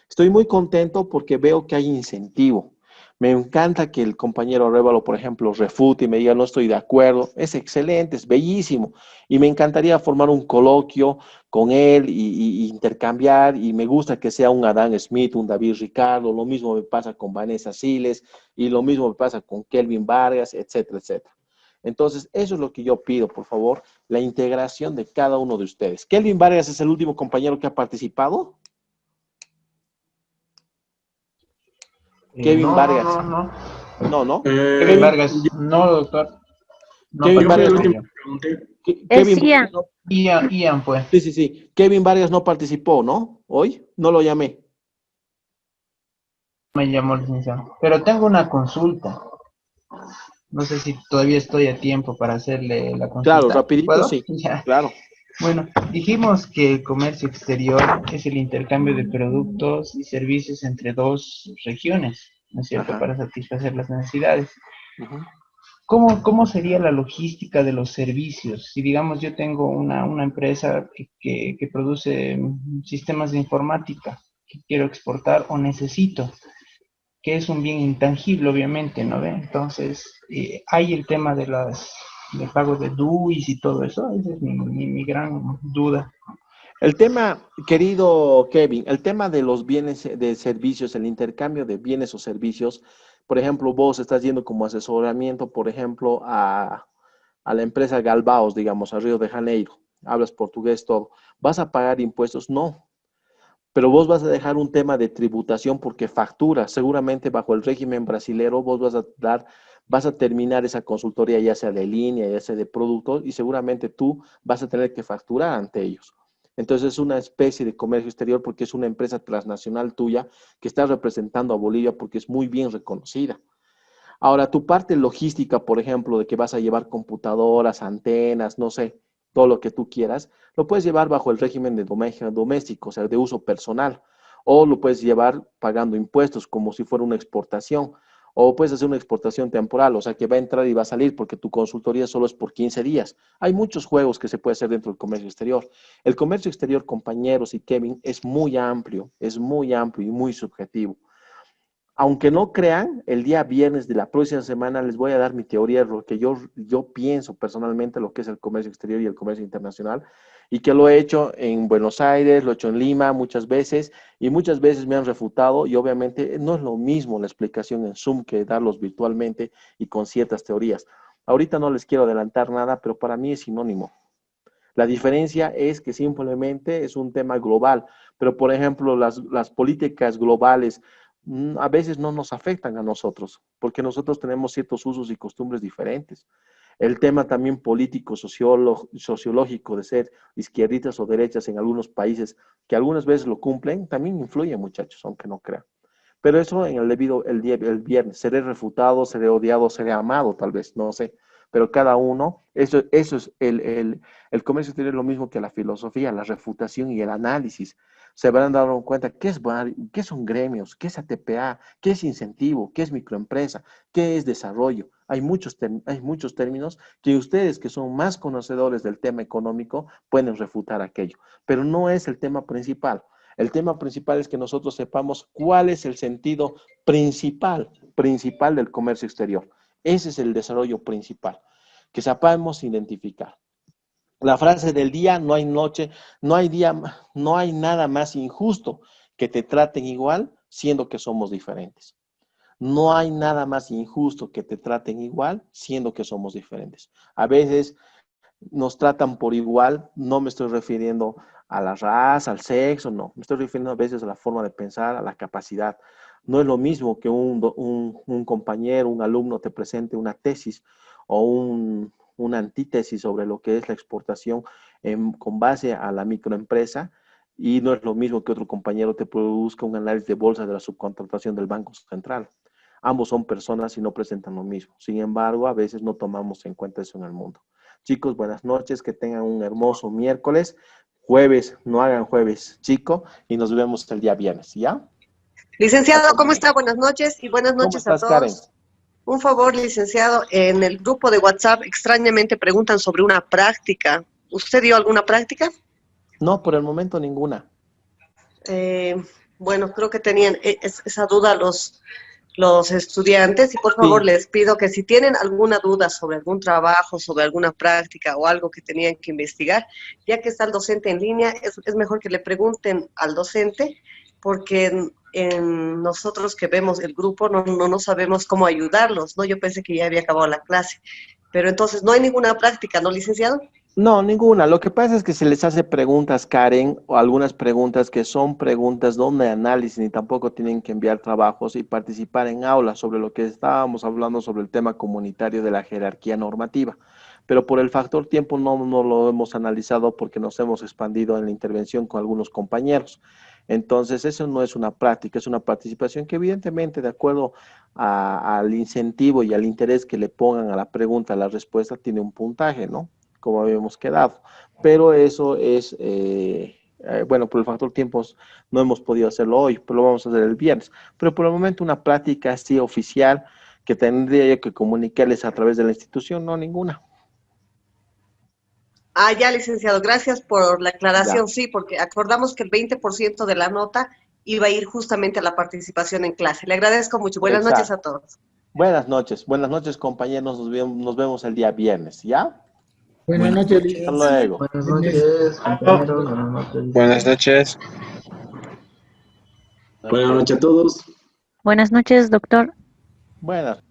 Estoy muy contento porque veo que hay incentivo. Me encanta que el compañero Arévalo, por ejemplo, refute y me diga no estoy de acuerdo. Es excelente, es bellísimo. Y me encantaría formar un coloquio con él y intercambiar. Y me gusta que sea un Adán Smith, un David Ricardo. Lo mismo me pasa con Vanessa Siles y lo mismo me pasa con Kelvin Vargas, etcétera, etcétera. Entonces, eso es lo que yo pido, por favor, la integración de cada uno de ustedes. ¿Kelvin Vargas es el último compañero que ha participado? Kevin Vargas. No. Kevin Vargas, no, doctor. No, Kevin Vargas. Ian, pues. Sí. Kevin Vargas no participó, ¿no? Hoy no lo llamé. Me llamó, licenciado. Pero tengo una consulta. No sé si todavía estoy a tiempo para hacerle la consulta. Claro, rapidito, ¿puedo? sí. Ya. Claro. Bueno, dijimos que el comercio exterior es el intercambio de productos y servicios entre 2 regiones, ¿no es cierto?, para satisfacer las necesidades. ¿Cómo sería la logística de los servicios? Si, digamos, yo tengo una empresa que produce sistemas de informática que quiero exportar o necesito, que es un bien intangible, obviamente, ¿no ve? Entonces, hay el tema de pago de DUIs y todo eso. Esa es mi gran duda. El tema, querido Kevin, el tema de los bienes de servicios, el intercambio de bienes o servicios, por ejemplo, vos estás yendo como asesoramiento, por ejemplo, a la empresa Galbaos, digamos, a Río de Janeiro, hablas portugués, todo. ¿Vas a pagar impuestos? No. Pero vos vas a dejar un tema de tributación porque facturas, seguramente bajo el régimen brasilero, vos vas a terminar esa consultoría ya sea de línea, ya sea de productos, y seguramente tú vas a tener que facturar ante ellos. Entonces es una especie de comercio exterior porque es una empresa transnacional tuya que está representando a Bolivia porque es muy bien reconocida. Ahora, tu parte logística, por ejemplo, de que vas a llevar computadoras, antenas, no sé, todo lo que tú quieras, lo puedes llevar bajo el régimen de doméstico, o sea, de uso personal, o lo puedes llevar pagando impuestos como si fuera una exportación, O puedes hacer una exportación temporal, o sea, que va a entrar y va a salir porque tu consultoría solo es por 15 días. Hay muchos juegos que se puede hacer dentro del comercio exterior. El comercio exterior, compañeros y Kevin, es muy amplio y muy subjetivo. Aunque no crean, el día viernes de la próxima semana les voy a dar mi teoría, lo que yo pienso personalmente, lo que es el comercio exterior y el comercio internacional, y que lo he hecho en Buenos Aires, lo he hecho en Lima muchas veces, y muchas veces me han refutado, y obviamente no es lo mismo la explicación en Zoom que darlos virtualmente y con ciertas teorías. Ahorita no les quiero adelantar nada, pero para mí es sinónimo. La diferencia es que simplemente es un tema global, pero por ejemplo las políticas globales a veces no nos afectan a nosotros, porque nosotros tenemos ciertos usos y costumbres diferentes. El tema también político, sociológico de ser izquierdistas o derechas en algunos países que algunas veces lo cumplen, también influye, muchachos, aunque no crean. Pero eso en el viernes, seré refutado, seré odiado, seré amado, tal vez, no sé. Pero cada uno, eso es el comercio exterior, lo mismo que la filosofía, la refutación y el análisis. Se van a dar cuenta qué son gremios, qué es ATPA, qué es incentivo, qué es microempresa, qué es desarrollo. Hay muchos términos que ustedes, que son más conocedores del tema económico, pueden refutar aquello. Pero no es el tema principal. El tema principal es que nosotros sepamos cuál es el sentido principal del comercio exterior. Ese es el desarrollo principal, que sepamos identificar. La frase del día: no hay noche, no hay día, no hay nada más injusto que te traten igual siendo que somos diferentes. No hay nada más injusto que te traten igual siendo que somos diferentes. A veces nos tratan por igual, no me estoy refiriendo a la raza, al sexo, no. Me estoy refiriendo a veces a la forma de pensar, a la capacidad. No es lo mismo que un compañero, un alumno te presente una tesis o una antítesis sobre lo que es la exportación con base a la microempresa, y no es lo mismo que otro compañero te produzca un análisis de bolsa de la subcontratación del Banco Central. Ambos son personas y no presentan lo mismo. Sin embargo, a veces no tomamos en cuenta eso en el mundo. Chicos, buenas noches, que tengan un hermoso miércoles. Jueves, no hagan jueves, chico, y nos vemos el día viernes, ¿ya? Licenciado, ¿cómo está? Buenas noches y buenas noches ¿Cómo estás, a todos. Karen? Un favor, licenciado, en el grupo de WhatsApp extrañamente preguntan sobre una práctica. ¿Usted dio alguna práctica? No, por el momento ninguna. Bueno, creo que tenían esa duda los estudiantes, y por favor les pido que si tienen alguna duda sobre algún trabajo, sobre alguna práctica o algo que tenían que investigar, ya que está el docente en línea, es mejor que le pregunten al docente, porque nosotros que vemos el grupo no sabemos cómo ayudarlos, ¿no? Yo pensé que ya había acabado la clase, pero entonces no hay ninguna práctica, ¿no, licenciado? No, ninguna. Lo que pasa es que se les hace preguntas, Karen, o algunas preguntas que son preguntas no de análisis, ni tampoco tienen que enviar trabajos y participar en aulas sobre lo que estábamos hablando sobre el tema comunitario de la jerarquía normativa. Pero por el factor tiempo no lo hemos analizado porque nos hemos expandido en la intervención con algunos compañeros. Entonces, eso no es una práctica, es una participación que evidentemente, de acuerdo al incentivo y al interés que le pongan a la pregunta, a la respuesta, tiene un puntaje, ¿no? Como habíamos quedado. Pero eso es, bueno, por el factor tiempo no hemos podido hacerlo hoy, pero lo vamos a hacer el viernes. Pero por el momento una práctica así oficial que tendría yo que comunicarles a través de la institución, no, ninguna. Ya, licenciado, gracias por la aclaración. Ya. Sí, porque acordamos que el 20% de la nota iba a ir justamente a la participación en clase. Le agradezco mucho. Buenas noches a todos. Buenas noches, compañeros. Nos vemos el día viernes, ¿ya? Buenas noches. Hasta luego. Buenas noches, compañeros. Buenas noches. Buenas noches. Buenas noches a todos. Buenas noches, doctor. Buenas.